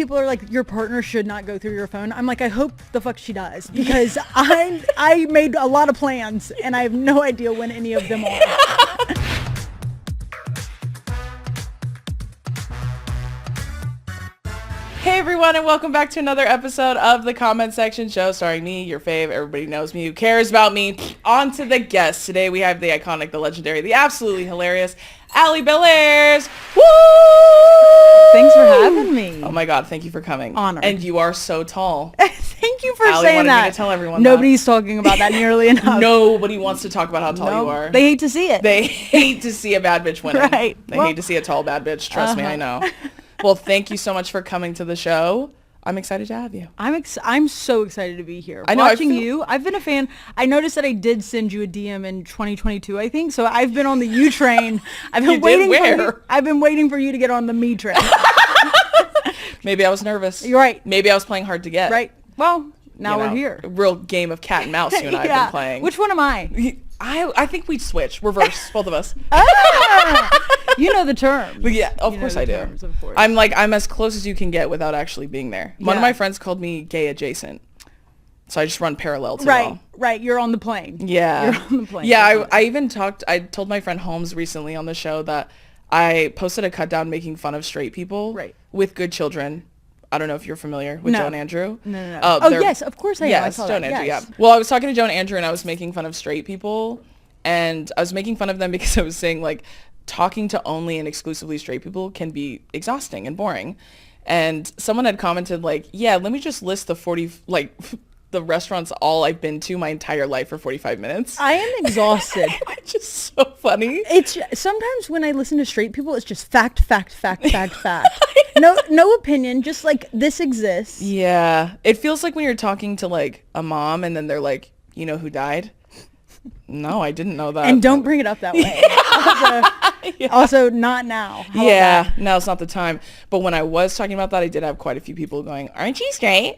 people are like, your partner should not go through your phone. I'm like, I hope the fuck she does, because I made a lot of plans and I have no idea when any of them are. Hey everyone, and welcome back to another episode of the Comment Section Show, starring me, your fave, everybody knows me, who cares about me. On to the guests. Today we have the iconic, the legendary, the absolutely hilarious Alli Bellairs. Woo! Thanks for having me. Oh my god, thank you for coming. Honored. And you are so tall. Thank you for Alli saying wanted that. me to tell everyone Nobody's talking about that nearly enough. Nobody wants to talk about how tall you are. They hate to see it. They hate to see a bad bitch winning. Right. They hate to see a tall bad bitch. Trust me, I know. Well, thank you so much for coming to the show. I'm excited to have you. I'm so excited to be here. I know. Watching you, I've been a fan. I noticed that I did send you a DM in 2022, I think. So I've been on the you train. I've been I've been waiting for you to get on the me train. Maybe I was nervous. You're right. Maybe I was playing hard to get. Right. Well, now we're here. A real game of cat and mouse you and I have been playing. Which one am I? I think we'd switch. Reverse, both of us. You know the terms. But yeah, of course I do. Of course. I'm as close as you can get without actually being there. One of my friends called me gay adjacent. So I just run parallel to it all. Right. You're on the plane. Yeah. You're on the plane. Yeah, I told my friend Holmes recently on the show that I posted a cut down making fun of straight people with good children. I don't know if you're familiar with Joe and Andrew. No. Oh, yes, of course I am. Yes, Joe and Andrew, yeah. Well, I was talking to Joe and Andrew and I was making fun of straight people. And I was making fun of them because I was saying, like, talking to only and exclusively straight people can be exhausting and boring. And someone had commented, like, yeah, let me just list the 40, like, the restaurants all I've been to my entire life for 45 minutes. I am exhausted. It's just so funny. It's sometimes when I listen to straight people, it's just fact. No opinion, just like, this exists. Yeah. It feels like when you're talking to, like, a mom and then they're like, you know who died? No, I didn't know that. And don't bring it up that way. Also, not now. Now it's not the time. But when I was talking about that, I did have quite a few people going, aren't you straight?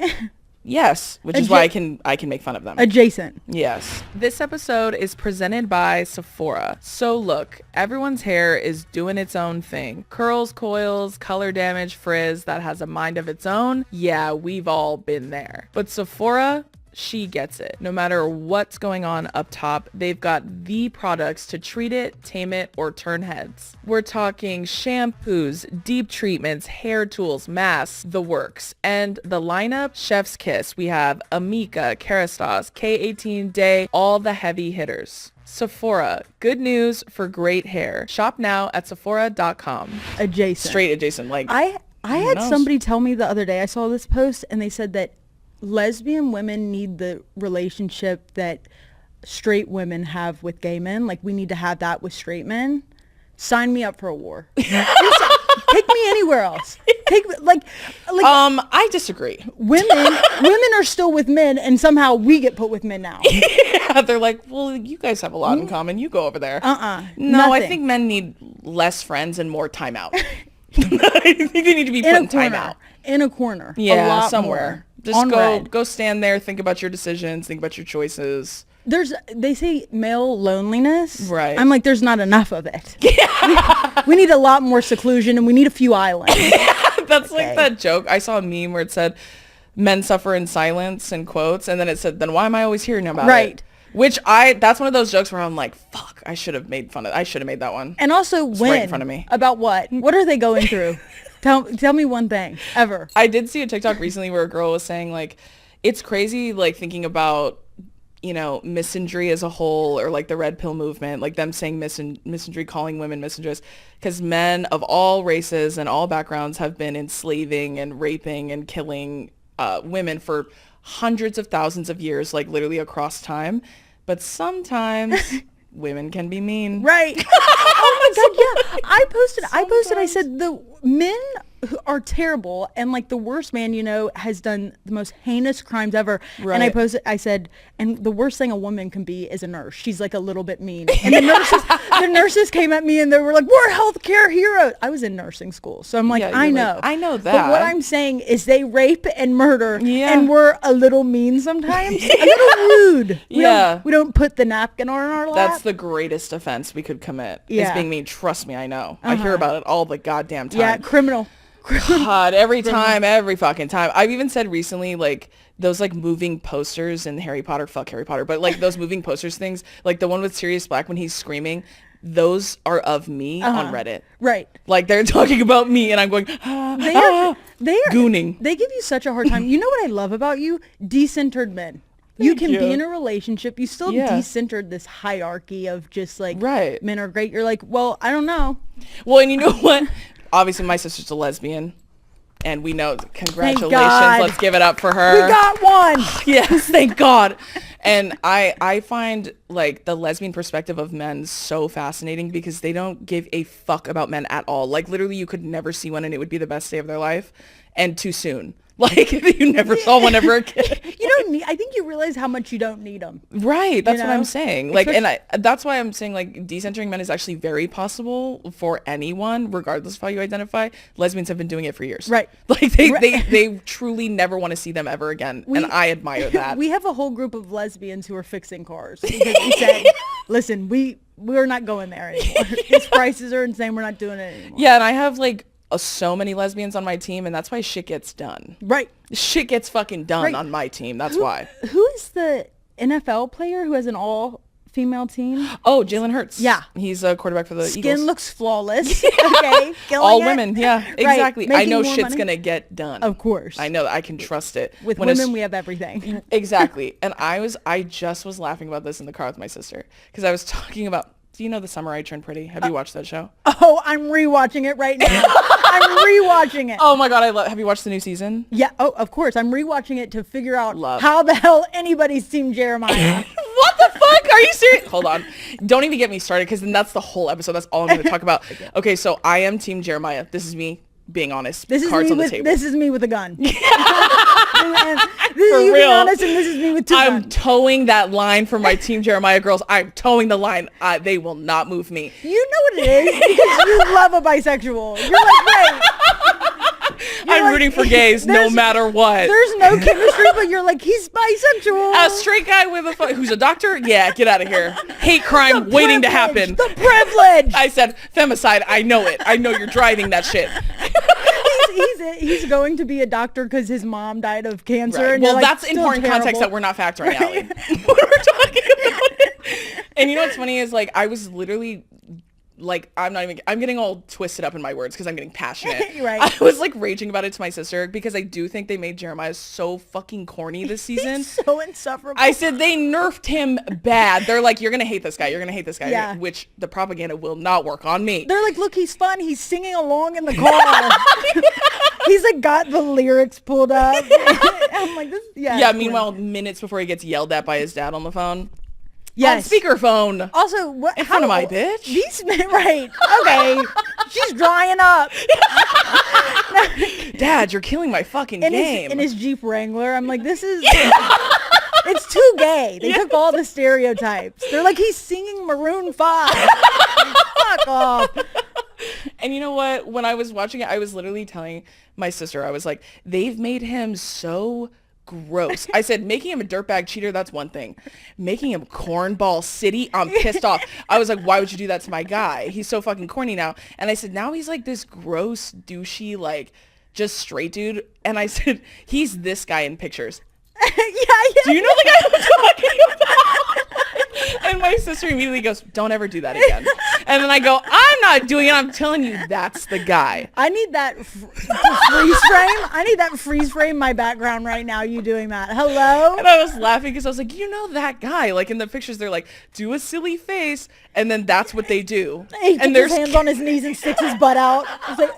Yes, which is why I can make fun of them. Adjacent. Yes. This episode is presented by Sephora. So look, everyone's hair is doing its own thing. Curls, coils, color damage, frizz that has a mind of its own. Yeah, we've all been there. But Sephora, she gets it. No matter what's going on up top, they've got the products to treat it, tame it, or turn heads. We're talking shampoos, deep treatments, hair tools, masks, the works. And the lineup, chef's kiss. We have Amika, Kerastase, K18 Day, all the heavy hitters. Sephora, good news for great hair. Shop now at Sephora.com. Adjacent. Straight adjacent. Like, I had somebody tell me the other day, I saw this post and they said that lesbian women need the relationship that straight women have with gay men. Like, we need to have that with straight men. Sign me up for a war. Take me anywhere else. I disagree. Women are still with men, and somehow we get put with men now. Yeah, they're like, well, you guys have a lot in common. You go over there. No, nothing. I think men need less friends and more time out. I think they need to be put in time out. In a corner. Yeah, somewhere. More. Just go stand there, think about your decisions, think about your choices. They say male loneliness. Right. I'm like, there's not enough of it. Yeah. We need a lot more seclusion and we need a few islands. That's like that joke. I saw a meme where it said, men suffer in silence, in quotes, and then it said, then why am I always hearing about it? Which that's one of those jokes where I'm like, fuck, I should have made that one. And also when? Right in front of me. About what? What are they going through? Tell me one thing, ever. I did see a TikTok recently where a girl was saying, like, it's crazy, like, thinking about, you know, misandry as a whole, or like the red pill movement, like them saying misandry, calling women misandrous, because men of all races and all backgrounds have been enslaving and raping and killing women for hundreds of thousands of years, like literally across time. But sometimes women can be mean. Right. Oh my God, yeah. I posted, I said the men who are terrible, and like the worst man, you know, has done the most heinous crimes ever. Right. And I said, and the worst thing a woman can be is a nurse. She's like a little bit mean. And the nurses came at me and they were like, we're healthcare heroes. I was in nursing school. So I'm like, I know. I know that. But what I'm saying is they rape and murder, and we're a little mean sometimes. A little rude. We don't put the napkin on our lap. That's the greatest offense we could commit, is being mean. Trust me, I know. I hear about it all the goddamn time. Yeah, criminal. God, every fucking time. I've even said recently, like, those like moving posters in Harry Potter, fuck Harry Potter, but like those moving posters things, like the one with Sirius Black when he's screaming, those are of me on Reddit. Right. Like they're talking about me and I'm going, they are gooning. They give you such a hard time. You know what I love about you? Decentered men. You can be in a relationship. You still decentered this hierarchy of just like men are great. You're like, well, I don't know. Well, and you know what? Obviously, my sister's a lesbian. And we know, congratulations. Let's give it up for her. We got one. Yes, thank God. And I find like the lesbian perspective of men so fascinating because they don't give a fuck about men at all. Like literally you could never see one and it would be the best day of their life, and too soon. Like you never saw one ever again. You don't need, I think you realize how much you don't need them. Right. That's what I'm saying. Like, and that's why I'm saying like decentering men is actually very possible for anyone, regardless of how you identify. Lesbians have been doing it for years. Right. Like they truly never want to see them ever again. And I admire that. We have a whole group of lesbians who are fixing cars because we said, listen, we're not going there anymore. These prices are insane. We're not doing it anymore. Yeah. And I have like so many lesbians on my team, and that's why shit gets done. Right. Shit gets fucking done on my team. That's why. Who is the NFL player who has an all-female team? Oh, Jalen Hurts. Yeah. He's a quarterback for the Eagles. Skin looks flawless. Okay. All women. Yeah, exactly. Right. I know shit's going to get done. Of course. I know that. I can trust it. With women, we have everything. Exactly. And I just was laughing about this in the car with my sister because I was talking about, do you know The Summer I Turned Pretty? Have you watched that show? Oh, I'm rewatching it right now. I'm rewatching it. Oh my God, have you watched the new season? Yeah. Oh, of course. I'm rewatching it to figure out how the hell anybody's Team Jeremiah. What the fuck? Are you serious? Hold on. Don't even get me started because then that's the whole episode. That's all I'm going to talk about. Okay, so I am Team Jeremiah. This is me being honest. This is me with a gun. This For is you real. being honest, and this is me with two I'm guns. towing that line for my Team Jeremiah girls. I'm towing the line. They will not move me. You know what it is because you love a bisexual. You're like, right. I'm rooting for gays no matter what. There's no chemistry, but you're like, he's bisexual. A straight guy with who's a doctor? Yeah, get out of here. Hate crime waiting to happen. The privilege. I said femicide. I know it. I know you're driving that shit. He's going to be a doctor because his mom died of cancer. Right. And well, like, that's important context that we're not factoring out. When we're talking about it. And you know what's funny is like I was literally like I'm getting all twisted up in my words because I'm getting passionate. Right. I was like raging about it to my sister because I do think they made Jeremiah so fucking corny this season. He's so insufferable. I said they nerfed him bad. They're like, you're gonna hate this guy. You're gonna hate this guy. Yeah. Which the propaganda will not work on me. They're like, look, he's fun. He's singing along in the car. He's like got the lyrics pulled up. I'm like, this. Yeah. Meanwhile, minutes before he gets yelled at by his dad on the phone. Yes. On speakerphone. Also, what in front of my bitch? These men, right? Okay, she's drying up. Dad, you're killing my fucking game. In his Jeep Wrangler, I'm like, this is. It's too gay. They took all the stereotypes. They're like, he's singing Maroon 5. Fuck off. And you know what? When I was watching it, I was literally telling my sister, I was like, they've made him so gross. I said, making him a dirtbag cheater, that's one thing. Making him cornball city, I'm pissed off. I was like, why would you do that to my guy? He's so fucking corny now. And I said, now he's like this gross, douchey, like just straight dude. And I said, he's this guy in pictures. Yeah. Do you know the guy I'm talking about? And my sister immediately goes, don't ever do that again. And then I go, I'm not doing it. I'm telling you, that's the guy. I need that freeze frame. I need that freeze frame my background right now. You doing that. Hello? And I was laughing because I was like, you know that guy. Like in the pictures, they're like, do a silly face. And then that's what they do. He puts his hands on his knees and sticks his butt out. It's like,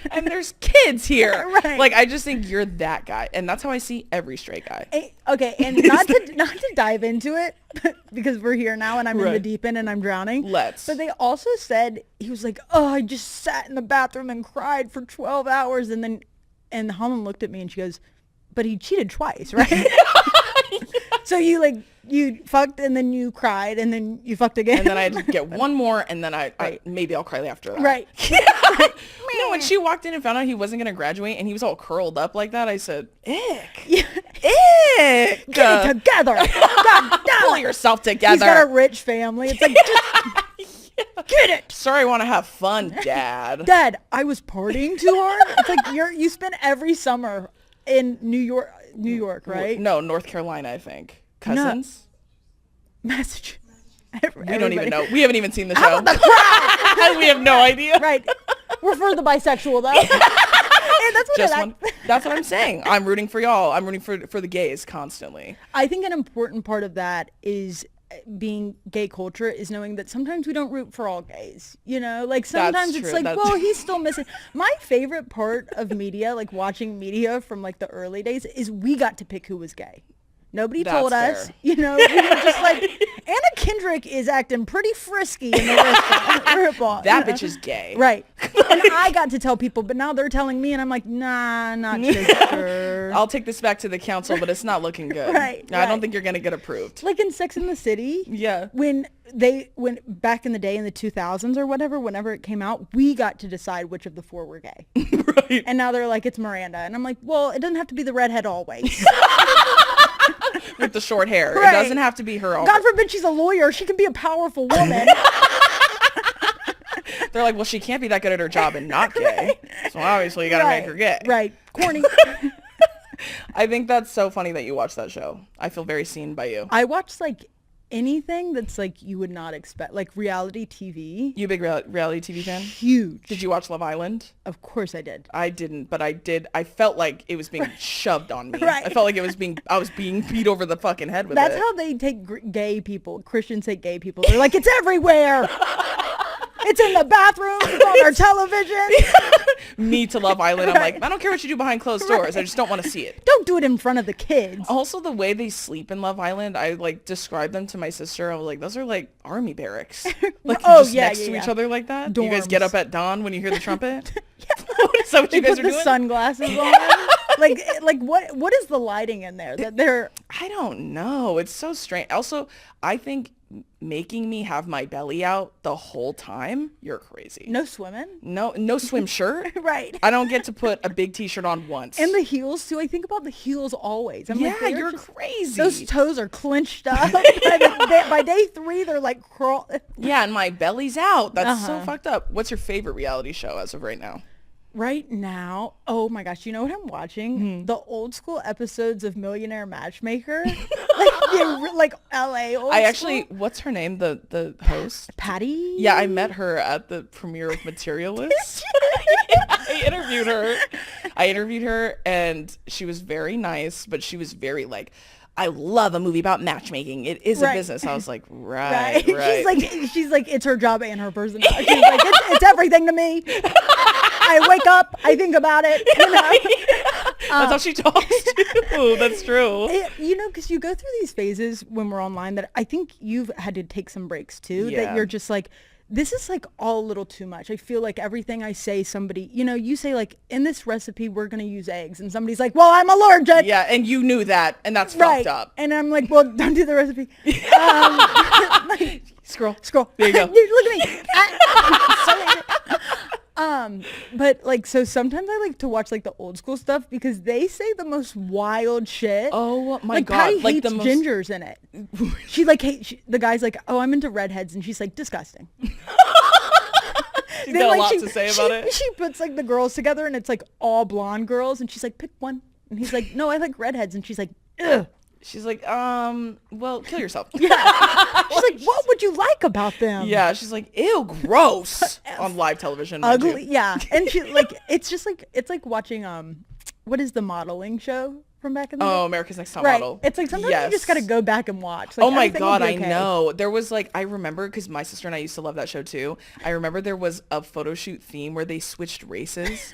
and there's kids here. Right. Like I just think you're that guy, and that's how I see every straight guy. Okay, and not to dive into it because we're here now and I'm in the deep end and I'm drowning. But they also said he was like, oh, I just sat in the bathroom and cried for 12 hours, and Holland looked at me and she goes, but he cheated twice, right? Yeah. So you fucked and then you cried and then you fucked again. And then I had to get one more and then I maybe I'll cry after that. Right. No, when she walked in and found out he wasn't going to graduate and he was all curled up like that, I said, ick. Yeah. Ick. Get it together. God, pull yourself together. He's got a rich family. It's like, just... Yeah. Get it. Sorry, I want to have fun, Dad. Dad, I was partying too hard. It's like you spend every summer in New York, right? No, North Carolina, I think. Cousins? Massachusetts. We don't even know. We haven't even seen the show. We have no idea. Right. We're for the bisexual, though. And That's what I'm saying. I'm rooting for y'all. I'm rooting for the gays constantly. I think an important part of that is being gay culture is knowing that sometimes we don't root for all gays, you know, like sometimes it's like, well, he's still missing. My favorite part of media, like watching media from like the early days, is we got to pick who was gay. Nobody told us, you know, we were just like, Anna Kendrick is acting pretty frisky in the ripoff. That bitch is gay. Right. And I got to tell people, but now they're telling me and I'm like, nah, not sure. I'll take this back to the council, but it's not looking good. Right. I don't think you're going to get approved. Like in Sex and the City. Yeah. When back in the day in the 2000s or whatever, whenever it came out, we got to decide which of the four were gay. Right. And now they're like, it's Miranda. And I'm like, well, it doesn't have to be the redhead always. With the short hair. Right. It doesn't have to be her always. God forbid she's a lawyer. She can be a powerful woman. They're like, well, she can't be that good at her job and not gay. Right. So obviously you got to make her gay. Right. Corny. I think that's so funny that you watch that show. I feel very seen by you. I watch like anything that's like you would not expect, like reality TV. You a big reality TV fan? Huge. Did you watch Love Island? Of course I did. I didn't, but I did. I felt like it was being shoved on me. Right. I felt like I was being beat over the fucking head with That's it. how they take gay people. Christians take gay people. They're like, it's everywhere. It's in the bathroom. It's on our television. Me to Love Island. I'm like, I don't care what you do behind closed doors. I just don't want to see it. Don't do it in front of the kids. Also, the way they sleep in Love Island, I like described them to my sister. I was like, those are like army barracks. Like just next to each other like that. Dorms. You guys get up at dawn when you hear the trumpet? Is that what you guys are doing? They doing? put the sunglasses on. like what is the lighting in there? That they're I don't know. It's so strange. Also, I think making me have my belly out the whole time, you're crazy. No swimming? No swim shirt. Right. I don't get to put a big t-shirt on once. And the heels too. I think about the heels always. I'm like, you're crazy. Those toes are clenched up. By day 3, they're like crawl. Yeah, and my belly's out. That's so fucked up. What's your favorite reality show as of right now? Right now, oh my gosh, you know what I'm watching? The old school episodes of Millionaire Matchmaker. like LA old school. What's her name? The host? Patty? Yeah, I met her at the premiere of Materialist. I interviewed her and she was very nice, but she was very like, I love a movie about matchmaking. It is a business. I was like, right. She's like, it's her job and her personality. She's like, it's everything to me. I wake up, I think about it. You know? That's how she talks too. That's true. You know, because you go through these phases when we're online that I think you've had to take some breaks too. Yeah. That you're just like, this is like all a little too much. I feel like everything I say, somebody, you know, you say like, in this recipe, we're going to use eggs. And somebody's like, well, I'm allergic. Yeah, and you knew that. And that's fucked up. And I'm like, well, don't do the recipe. Scroll. There you go. Look at me. But like, so sometimes I like to watch like the old school stuff because they say the most wild shit. Oh my like, God. Patty like hates gingers in it. She like hates, the guy's like, oh, I'm into redheads. And she's like, disgusting. She's got a lot to say about it. She puts like the girls together and it's like all blonde girls. And she's like, pick one. And he's like, no, I like redheads. And she's like, ugh. She's like, well, kill yourself. Yeah. She's like, what would you like about them? Yeah. She's like, ew, gross. On live television. Ugly. Yeah. And she like, it's just like, it's like watching, what is the modeling show from back in the day? Oh, America's Next Top right. Model. It's like sometimes you just got to go back and watch. Like, oh my God, I know. There was like, I remember because my sister and I used to love that show too. I remember there was a photo shoot theme where they switched races.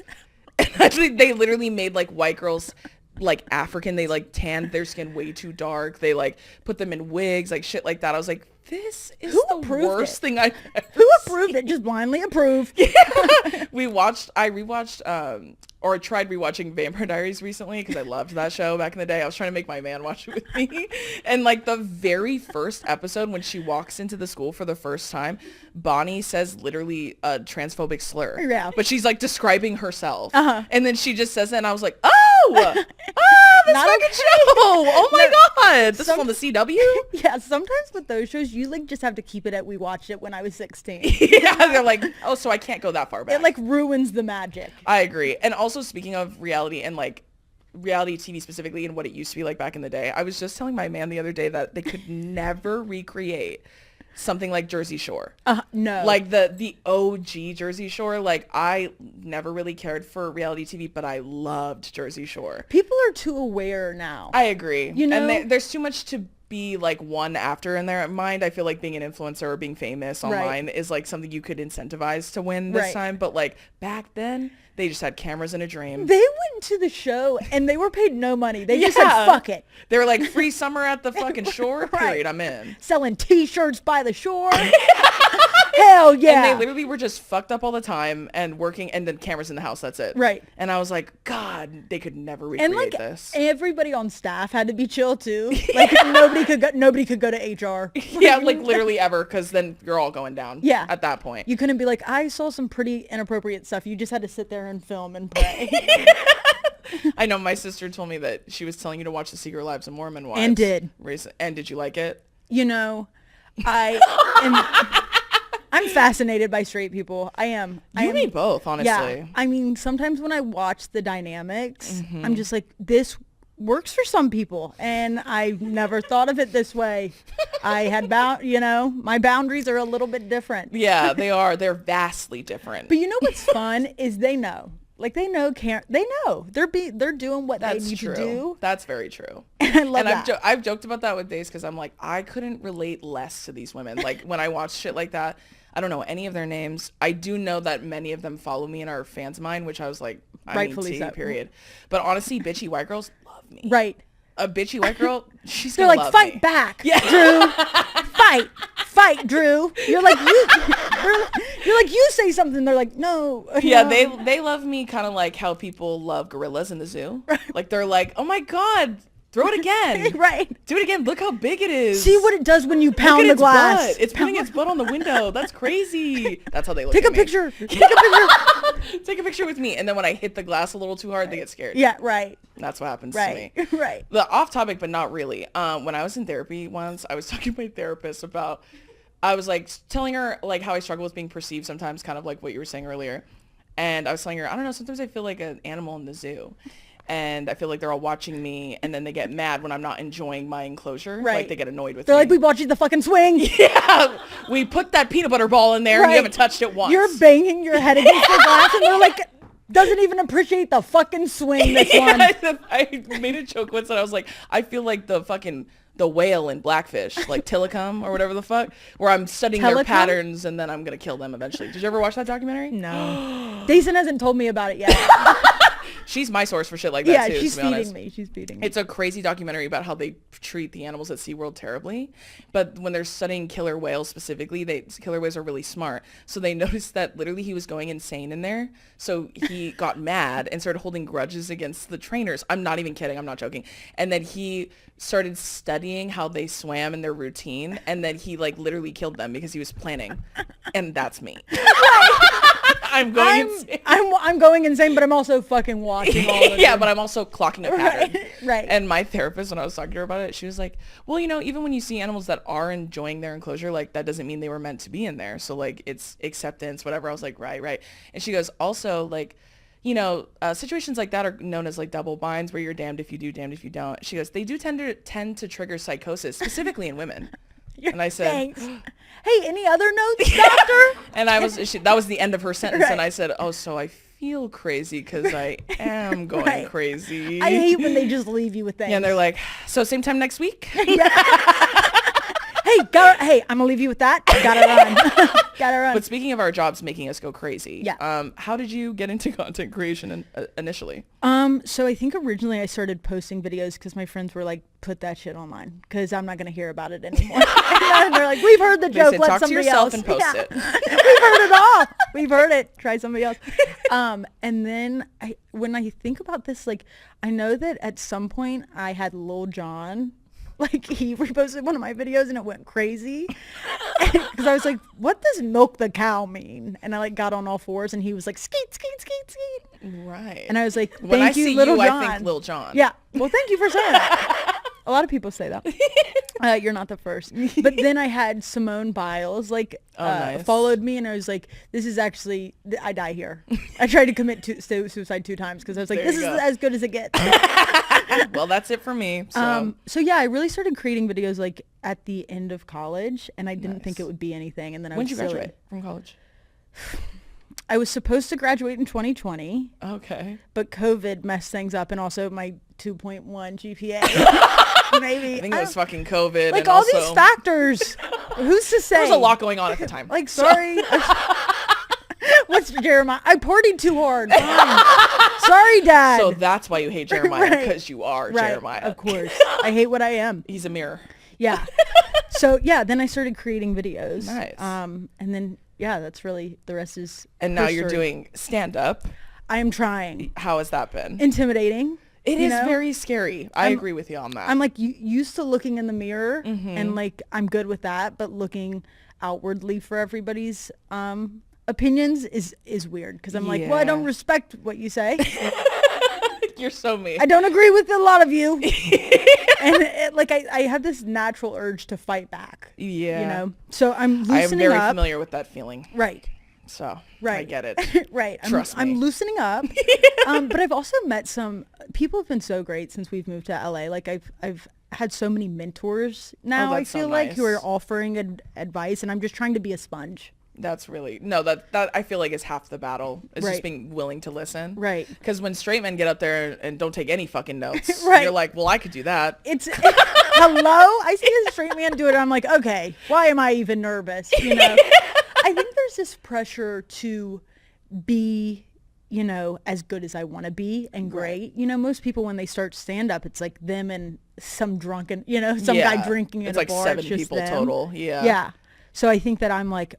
And actually, they literally made like white girls like African. They like tanned their skin way too dark. They like put them in wigs, like shit like that. I was like, this is the worst thing I've ever Who approved it? Just blindly approved. Yeah. I rewatched, or tried rewatching Vampire Diaries recently because I loved that show back in the day. I was trying to make my man watch it with me. And like the very first episode when she walks into the school for the first time, Bonnie says literally a transphobic slur. Yeah. But she's like describing herself. Uh-huh. And then she just says it and I was like, oh, this not fucking okay. show. Oh my No, god. This is on the CW? Yeah, sometimes with those shows, you like just have to keep it at we watched it when I was 16. Yeah, they're like, oh, so I can't go that far back. It like ruins the magic. I agree. And also speaking of reality and like reality TV specifically and what it used to be like back in the day, I was just telling my man the other day that they could never recreate something like Jersey Shore. No. Like the OG Jersey Shore. Like I never really cared for reality TV, but I loved Jersey Shore. People are too aware now. I agree. You know? And there's too much to be like one after in their mind. I feel like being an influencer or being famous online is like something you could incentivize to win this time. But like back then, they just had cameras and a dream. They went to the show and they were paid no money. They just said, fuck it. They were like, free summer at the fucking shore, period, I'm in. Selling t-shirts by the shore. Hell yeah. And they literally were just fucked up all the time and working, and then cameras in the house, that's it. Right. And I was like, God, they could never recreate and like this. everybody on staff had to be chill too. Like nobody could go to HR. Yeah, like literally ever, because then you're all going down. Yeah. At that point. You couldn't be like, I saw some pretty inappropriate stuff. You just had to sit there and film and pray. I know my sister told me that she was telling you to watch The Secret Lives of Mormon Wives. And did. And did you like it? You know, I'm fascinated by straight people. I am. You and me both, honestly. Yeah. I mean, sometimes when I watch the dynamics, I'm just like, this works for some people, and I never thought of it this way. I had my boundaries are a little bit different. Yeah, they are. They're vastly different. But you know what's fun is they know. Like they know, they know they're doing what they need to do. That's very true. And I love that. I've I've joked about that with Days because I'm like, I couldn't relate less to these women. Like when I watch shit like that, I don't know any of their names. I do know that many of them follow me and are fans of mine, which I was like, rightfully so. Period. But honestly, bitchy white girls love me. Right. A bitchy white girl, she's They're gonna like, love fight me. back, Yeah. Drew. Fight, Drew. You're like, you say something. They're like, no. Yeah, no. they love me kind of like how people love gorillas in the zoo. Like they're like, oh my God, throw it again. Right. Do it again. Look how big it is. See what it does when you pound the glass. Butt. It's putting its butt on the window. That's crazy. That's how they look Take at a me. picture. Take a picture. Take a picture with me. And then when I hit the glass a little too hard, they get scared. Yeah, right. That's what happens to me. Right. The off topic, but not really. When I was in therapy once, I was talking to my therapist about, I was like telling her like how I struggle with being perceived sometimes, kind of like what you were saying earlier. And I was telling her, I don't know, sometimes I feel like an animal in the zoo. And I feel like they're all watching me, and then they get mad when I'm not enjoying my enclosure. Right. Like they get annoyed with They're me. like, we bought you the fucking swing. Yeah, we put that peanut butter ball in there and you haven't touched it once. You're banging your head against the glass, and they're like, doesn't even appreciate the fucking swing, this one. I made a joke once and I was like, I feel like the whale in Blackfish, like Tillicum or whatever the fuck, where I'm studying their patterns and then I'm going to kill them eventually. Did you ever watch that documentary? No. Dason hasn't told me about it yet. She's my source for shit like that too. Yeah, she's to be honest. feeding me. She's feeding me. It's a crazy documentary about how they treat the animals at SeaWorld terribly. But when they're studying killer whales specifically, killer whales are really smart. So they noticed that literally he was going insane in there. So he got mad and started holding grudges against the trainers. I'm not even kidding. I'm not joking. And then he started studying how they swam in their routine. And then he like literally killed them because he was planning. And that's me. I'm going insane. I'm going insane, but I'm also fucking watching all of it. Yeah, but I'm also clocking a pattern. Right. And my therapist, when I was talking to her about it, she was like, well, you know, even when you see animals that are enjoying their enclosure, like that doesn't mean they were meant to be in there. So like it's acceptance, whatever. I was like, right. And she goes, also like, you know, situations like that are known as like double binds where you're damned if you do, damned if you don't. She goes, they do tend to trigger psychosis, specifically in women. And I said, thanks. Hey, any other notes, doctor? And that was the end of her sentence. Right. And I said, oh, so I feel crazy because I am going crazy. I hate when they just leave you with things. Yeah, and they're like, so same time next week? Hey, I'm gonna leave you with that. Gotta run. But speaking of our jobs making us go crazy, yeah. How did you get into content creation initially? So I think originally I started posting videos because my friends were like, put that shit online because I'm not gonna hear about it anymore. And they're like, we've heard the joke. Said, let talk somebody to yourself else and post it. We've heard it all. We've heard it. Try somebody else. And then when I think about this, like I know that at some point I had Lil Jon. Like he reposted one of my videos and it went crazy because I was like, what does milk the cow mean? And I like got on all fours and he was like, skeet, skeet, skeet, skeet. Right. And I was like, thank when I you, see Little you, John. I think Lil Jon. Yeah. Well, thank you for saying that. A lot of people say that. You're not the first. But then I had Simone Biles nice. followed me, and I was like, this is actually, I die here. I tried to commit suicide 2 times because I was like, this is as good as it gets. Well, that's it for me. So. Yeah, I really started creating videos like at the end of college, and I didn't think it would be anything. And then when did you graduate from college? I was supposed to graduate in 2020. Okay. But COVID messed things up, and also my 2.1 GPA. Maybe. I think it was fucking COVID. Like and all also, these factors. Who's to say? There was a lot going on at the time. Like, sorry. What's Jeremiah? I partied too hard. Fine. Sorry, Dad. So that's why you hate Jeremiah, because you are Jeremiah. Of course. I hate what I am. He's a mirror. Yeah. So yeah, then I started creating videos. Nice. And then yeah, that's really, the rest is And now you're doing stand up. I am trying. How has that been? Intimidating. It is very scary. I agree with you on that. I'm like used to looking in the mirror, and like I'm good with that, but looking outwardly for everybody's opinions is weird, because I'm like, well, I don't respect what you say. You're so mean. I don't agree with a lot of you. And I have this natural urge to fight back. Yeah. You know? So I'm loosening up. I am very familiar with that feeling. Right. So right. I get it. Right. Trust me. I'm loosening up. But I've also met some people have been so great since we've moved to LA. Like I've had so many mentors now, I feel like, who are offering advice, and I'm just trying to be a sponge. That's really, no, that I feel like is half the battle. It's just being willing to listen. Right. Because when straight men get up there and don't take any fucking notes, right. You're like, well, I could do that. Hello? I see a straight man do it. I'm like, okay, why am I even nervous? You know? I think there's this pressure to be, you know, as good as I want to be and great. Right. You know, most people when they start stand up, it's like them and some drunken, you know, some guy drinking at a bar. It's like 7 people total. Yeah. Yeah. So I think that I'm like,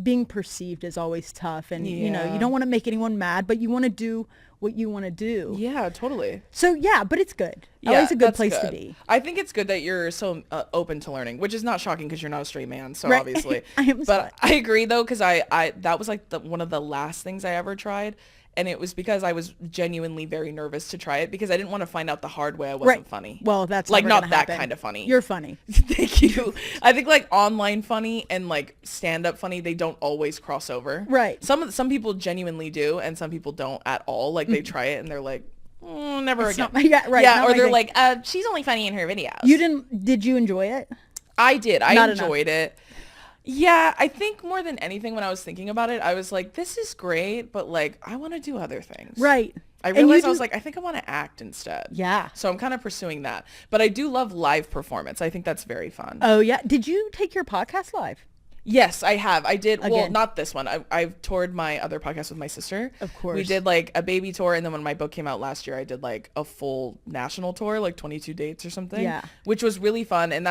being perceived is always tough, and you know, you don't want to make anyone mad, but you want to do what you want to do. Yeah, totally. So yeah, but it's good. LA's a good place to be. I think it's good that you're so open to learning, which is not shocking because you're not a straight man, so obviously. I am. But I agree though, because I that was like one of the last things I ever tried. And it was because I was genuinely very nervous to try it, because I didn't want to find out the hard way I wasn't funny. Well, that's like not that happen. Kind of funny. You're funny. Thank you. I think like online funny and like stand up funny, they don't always cross over. Right. Some people genuinely do, and some people don't at all. Like they try it and they're like, never again. Or they're like, she's only funny in her videos. Did you enjoy it? I did. I enjoyed it. Yeah, I think more than anything when I was thinking about it, I was like, this is great, but like, I want to do other things. Right. I realized I was like, I think I want to act instead. Yeah. So I'm kind of pursuing that. But I do love live performance. I think that's very fun. Oh, yeah. Did you take your podcast live? Yes, I have. I did. Again. Well, not this one. I've toured my other podcast with my sister. Of course. We did like a baby tour. And then when my book came out last year, I did like a full national tour, like 22 dates or something. Yeah. Which was really fun. And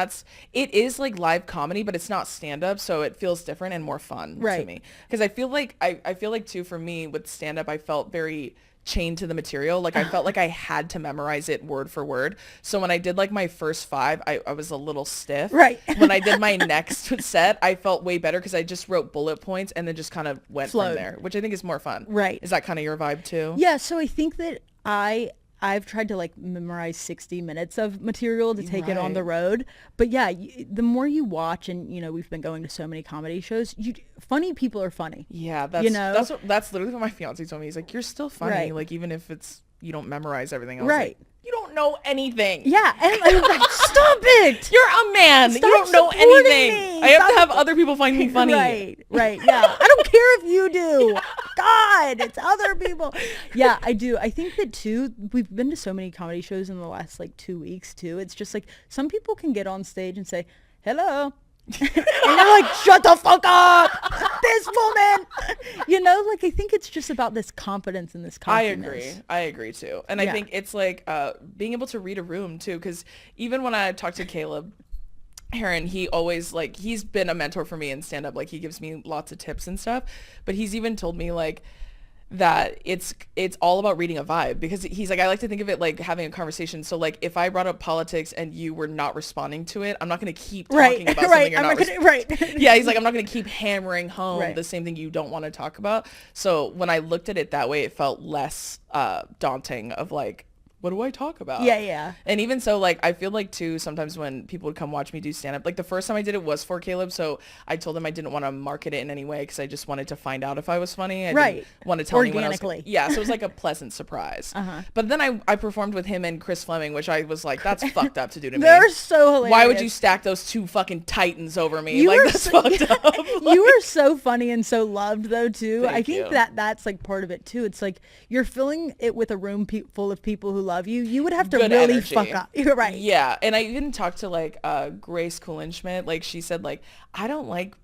it is like live comedy, but it's not stand up. So it feels different and more fun to me. Because I feel like, I feel like too, for me with stand up, I felt very chained to the material. Like I felt like I had to memorize it word for word. So when I did like my first 5, I was a little stiff. Right. When I did my next set, I felt way better because I just wrote bullet points and then just kind of went from there, which I think is more fun. Right. Is that kind of your vibe too? Yeah. So I think that I've tried to like memorize 60 minutes of material to take it on the road. But yeah, the more you watch, and you know, we've been going to so many comedy shows, funny people are funny. Yeah. That's literally what my fiance told me. He's like, you're still funny. Right. Like even if you don't memorize everything. I was like, you don't know anything. Yeah. And I'm like, stop it. You're a man. You don't know anything. I have to have other people find me funny. Right. Yeah. I don't care if you do. God, it's other people. Yeah, I do. I think that too, we've been to so many comedy shows in the last like 2 weeks too. It's just like some people can get on stage and say, hello. And you're like, shut the fuck up, this woman. You know, like I think it's just about this confidence and this confidence. I agree too. And I think it's like being able to read a room too, because even when I talk to Caleb Heron, he always like, he's been a mentor for me in stand up. Like he gives me lots of tips and stuff, but he's even told me like, that it's all about reading a vibe, because he's like, I like to think of it like having a conversation. So like if I brought up politics and you were not responding to it, I'm not going to keep talking about something you're not right. Yeah, he's like, I'm not going to keep hammering home the same thing you don't want to talk about. So when I looked at it that way, it felt less daunting of like, what do I talk about? Yeah. And even so, like, I feel like too, sometimes when people would come watch me do stand-up, like the first time I did it was for Caleb, so I told him I didn't want to market it in any way because I just wanted to find out if I was funny. I didn't want to tell anyone else. Yeah, so it was like a pleasant surprise. But then I performed with him and Chris Fleming, which I was like, that's fucked up to do to me. They're so hilarious. Why would you stack those two fucking titans over me? Like, that's fucked up. You were so funny and so loved, though, too. Thank I think you. that's like part of it, too. It's like you're filling it with a room full of people who love you. You would have to Good really energy. fuck up. You're right. Yeah, and I even talked to like Grace Kulinschmidt. Like she said, like, I don't like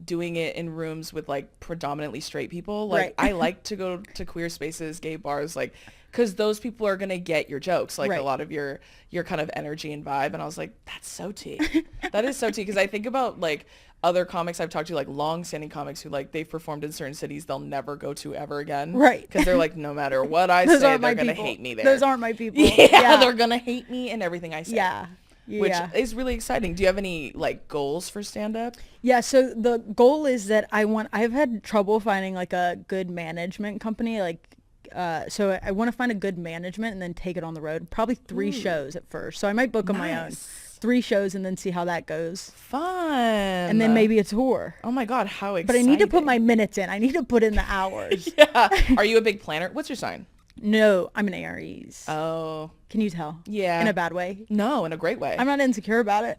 doing it in rooms with like predominantly straight people. Like I like to go to queer spaces, gay bars, like, because those people are gonna get your jokes, like a lot of your kind of energy and vibe. And I was like, that's so tea. That is so tea, because I think about like other comics I've talked to, like long-standing comics who like they've performed in certain cities they'll never go to ever again. Right. Because they're like, no matter what I say, they're gonna hate me there. Those aren't my people. Yeah, they're gonna hate me and everything I say. Yeah. Which is really exciting. Do you have any like goals for stand-up? Yeah, so the goal is that I've had trouble finding like a good management company, like so I want to find a good management and then take it on the road. Probably 3 shows at first. So I might book on my own. 3 shows and then see how that goes. Fun. And then maybe a tour. Oh my God, how exciting. But I need to put my minutes in. I need to put in the hours. Yeah. Are you a big planner? What's your sign? No, I'm an Aries. Oh. Can you tell? Yeah. In a bad way? No, in a great way. I'm not insecure about it.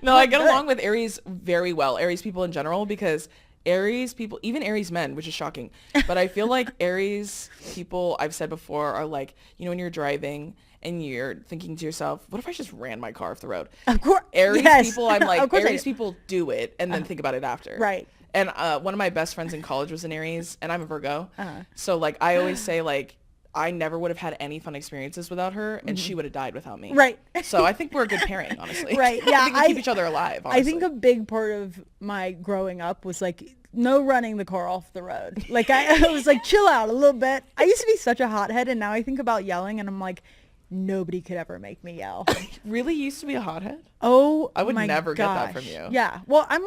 No, I get along with Aries very well. Aries people in general, because Aries people, even Aries men, which is shocking, but I feel like Aries people, I've said before, are like, you know, when you're driving and you're thinking to yourself, what if I just ran my car off the road? Of course. Aries people, I'm like, Aries people do it and then think about it after. Right. And one of my best friends in college was an Aries, and I'm a Virgo. So like I always say, like, I never would have had any fun experiences without her, and she would have died without me. Right. So I think we're a good pairing, honestly. Right. Yeah. I think we keep each other alive, honestly. I think a big part of my growing up was like no running the car off the road. Like I was like, chill out a little bit. I used to be such a hothead, and now I think about yelling and I'm like, nobody could ever make me yell. Really used to be a hothead? Oh, I would my never get that gosh. from you. Yeah. Well, I'm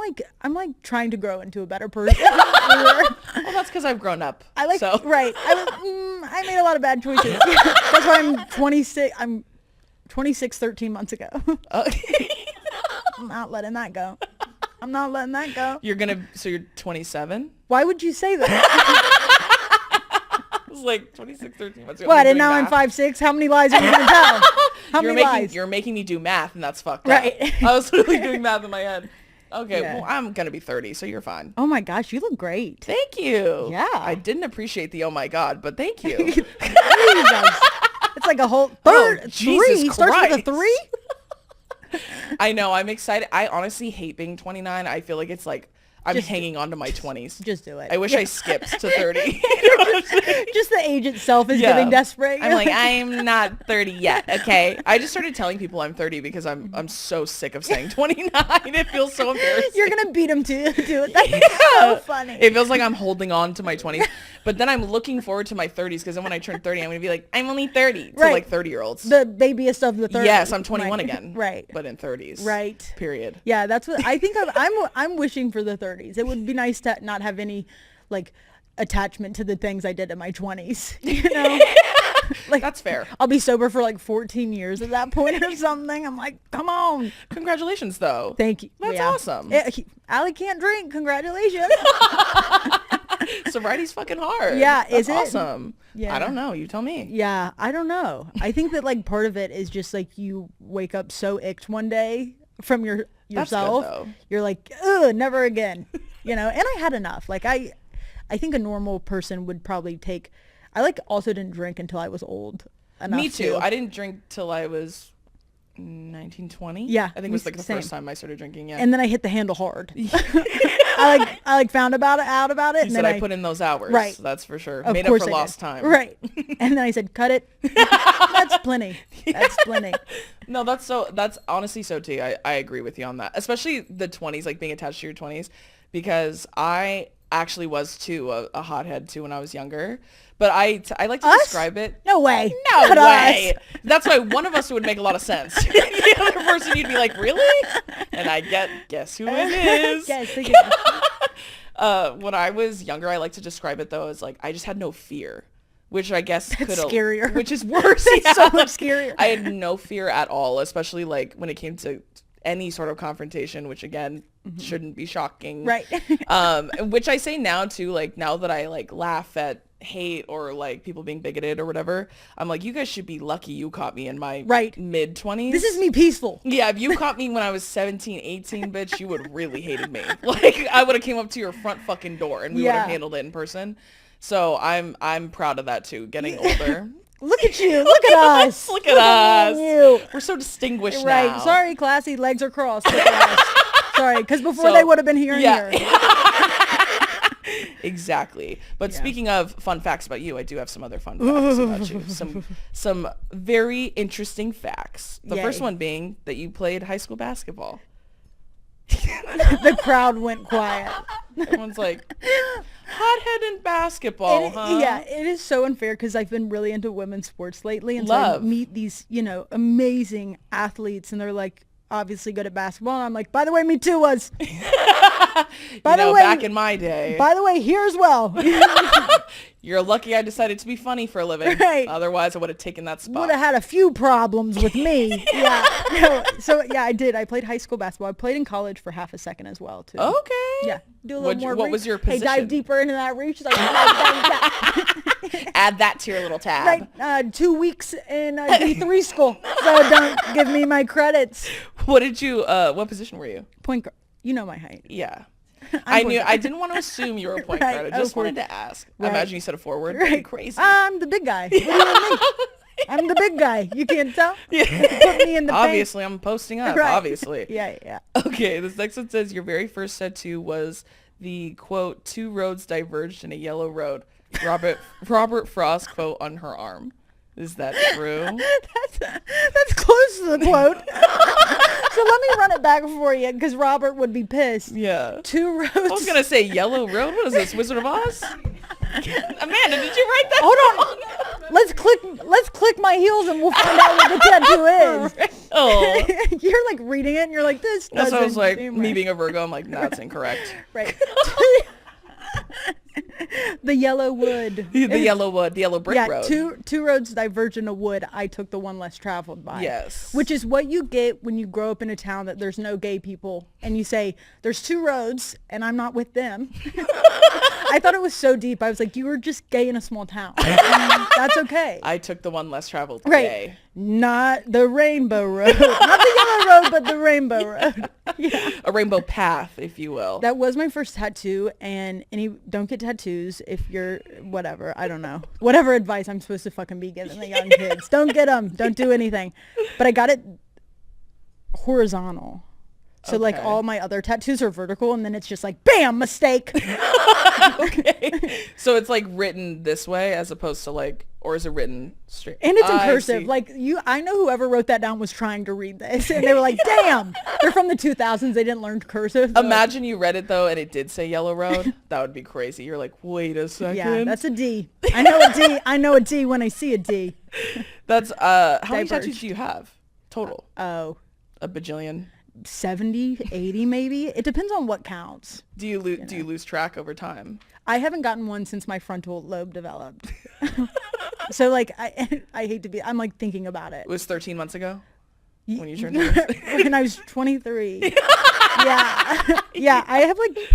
like trying to grow into a better person. Well, that's because I've grown up. Right. I made a lot of bad choices. That's why I'm 26. I'm 26 13 months ago. I'm not letting that go. I'm not letting that go. So you're 27? Why would you say that? I was like 26, 13 months ago. What? And now I'm 5'6"? How many lies are you going to tell? How many lies? You're making me do math, and that's fucked right. up. I was literally doing math in my head. Okay, well, I'm going to be 30, so you're fine. Oh my gosh, you look great. Thank you. Yeah. I didn't appreciate the oh my God, but thank you. It's like a whole third. Oh, Jesus three. Christ. Starts with a 3? I know. I'm excited. I honestly hate being 29. I feel like it's like I'm hanging on to my 20s. Just do it. I wish I skipped to 30. Just the age itself is getting desperate. I'm like, I'm not 30 yet. Okay. I just started telling people I'm 30 because I'm so sick of saying 29. It feels so embarrassing. You're going to beat them to do it. That's so funny. It feels like I'm holding on to my 20s. But then I'm looking forward to my 30s, because then when I turn 30, I'm going to be like, I'm only 30 to like 30-year-olds. The babyest of the 30s. Yes, I'm 21 again. Right. But in 30s. Right. Period. Yeah, that's what I think. I'm wishing for the 30s. It would be nice to not have any like attachment to the things I did in my 20s. You know? Like, that's fair. I'll be sober for like 14 years at that point or something. I'm like, come on. Congratulations, though. Thank you. That's awesome. Allie can't drink. Congratulations. Sobriety's fucking hard. Yeah, that's is it? Awesome. Yeah. I don't know. You tell me. Yeah, I don't know. I think that like part of it is just like you wake up so icked one day from yourself. That's good, though. You're like, ugh, never again. You know, and I had enough. Like I think a normal person would probably take. I like also didn't drink until I was old enough. Me too. I didn't drink till I was 19, 20. Yeah, I think it was like the first time I started drinking. Yeah. And then I hit the handle hard. I found out about it. You and said then I put in those hours. Right. That's for sure. Of Made course up for I lost did. time. Right. And then I said, cut it. That's plenty. That's plenty. No, that's honestly so tea. I agree with you on that. Especially the 20s, like being attached to your 20s, because I actually was too a hothead too when I was younger. But I like to describe it. No way. No Not way. us. That's why one of us would make a lot of sense. The other person, you'd be like, really? And I guess who it is. Yes, When I was younger, I like to describe it though as like I just had no fear, which I guess scarier. Which is worse. That's so much scarier. I had no fear at all, especially like when it came to any sort of confrontation, which again shouldn't be shocking. Right. Which I say now too, like now that I like laugh at hate or like people being bigoted or whatever, I'm like, you guys should be lucky you caught me in my mid 20s. This is me peaceful. Yeah, if you caught me when I was 17, 18, bitch, you would have really hated me. Like I would have came up to your front fucking door and we would have handled it in person. So I'm proud of that too, getting older. Look at you. Look at us. Look at us. You. We're so distinguished right. now. Sorry, classy. Legs are crossed. Look at us. Sorry, because before they would have been here and here. Exactly. But speaking of fun facts about you, I do have some other fun facts about you. Some very interesting facts. The first one being that you played high school basketball. The crowd went quiet. Everyone's like, hothead in basketball, huh? Yeah, it is so unfair because I've been really into women's sports lately. And so I meet these, amazing athletes and they're like, obviously good at basketball. And I'm like, by the way, me too was. By the way, back in my day. By the way, here as well. You're lucky I decided to be funny for a living. Right. Otherwise, I would have taken that spot. Would have had a few problems with me. So I did. I played high school basketball. I played in college for half a second as well, too. Okay. Yeah. Do a little more. What was your position? Hey, dive deeper into that reach. Like, add that to your little tab. Right. 2 weeks in D3 school. So don't give me my credits. What position were you? Point guard. You know my height. Yeah. I didn't want to assume you were a point guard. I just wanted to ask. I imagine you said a forward. Right. Crazy. I'm the big guy. What do you mean? I'm the big guy. You can't tell? Yeah. Put me in the Obviously, I'm posting up. Right. Obviously. Yeah. Okay, this next one says your very first tattoo was the, quote, 2 roads diverged in a yellow road. Robert Frost, quote, on her arm. Is that true? That's close to the quote. So let me run it back for you because Robert would be pissed. Yeah. 2 roads. I was going to say yellow road. What is this, Wizard of Oz? Amanda, did you write that? Hold on. Let's click my heels and we'll find out what the tattoo is. Oh. You're like reading it and you're like, this doesn't That's what I was like, seem me right. being a Virgo, I'm like, no, that's incorrect. Right. The yellow wood. The yellow brick road. Two roads diverge in a wood. I took the one less traveled by. Yes. Which is what you get when you grow up in a town that there's no gay people and you say, there's 2 roads and I'm not with them. I thought it was so deep. I was like, you were just gay in a small town. That's okay. I took the one less traveled Right. Not the rainbow road. Not the yellow road, but the rainbow road. Yeah. A rainbow path, if you will. That was my first tattoo, and don't get tattoos if you're whatever. I don't know. Whatever advice I'm supposed to fucking be giving the young kids. Don't get them. Don't do anything. But I got it horizontal. So like all my other tattoos are vertical, and then it's just like, bam, mistake. Okay. So it's like written this way as opposed to like, or is it written straight? And it's in cursive. Like I know whoever wrote that down was trying to read this, and they were like, damn, they're from the 2000s. They didn't learn cursive. Imagine you read it though, and it did say yellow road. That would be crazy. You're like, wait a second. Yeah, that's a D. I know a D. I know a D when I see a D. That's how many tattoos do you have total? Oh, a bajillion. 70, 80 maybe. It depends on what counts. Do you lose track over time? I haven't gotten one since my frontal lobe developed. So like I hate to be, I'm like thinking about it. It was 13 months ago when you turned when I was 23. Yeah. Yeah, I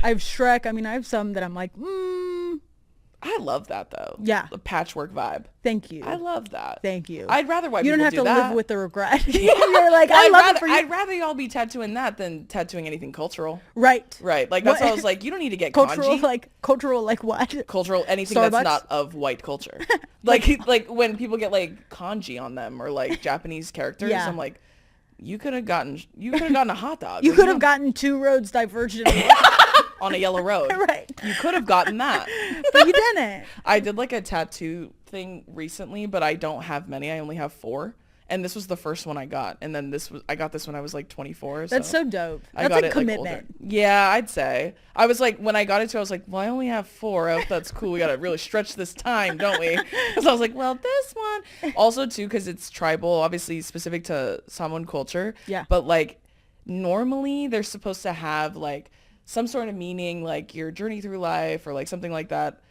have Shrek. I mean, I have some that I'm like, I love that though. Yeah. The patchwork vibe. Thank you. I love that. Thank you. I'd rather white you people don't have do to that. live with the regret. You're like, I love it for you. I'd rather y'all be tattooing that than tattooing anything cultural. Right. Right. Like that's what I was like, you don't need to get cultural, kanji. Cultural like what? Cultural, anything Starbucks? that's not of white culture. like when people get like kanji on them or like Japanese characters, Yeah. I'm like, you could have gotten a hot dog. You could have gotten 2 roads divergent on a yellow road. Right. You could have gotten that. But you didn't. I did like a tattoo thing recently, but I don't have many. I only have 4. And this was the first one I got. And then I got this when I was like 24. That's so dope. I That's got like it commitment. Like yeah, I'd say. I was like, when I got it too, I was like, well, I only have 4. I hope that's cool. We got to really stretch this time, don't we? Because I was like, well, this one. Also too, because it's tribal, obviously specific to Samoan culture. Yeah. But like normally they're supposed to have like some sort of meaning, like your journey through life or like something like that.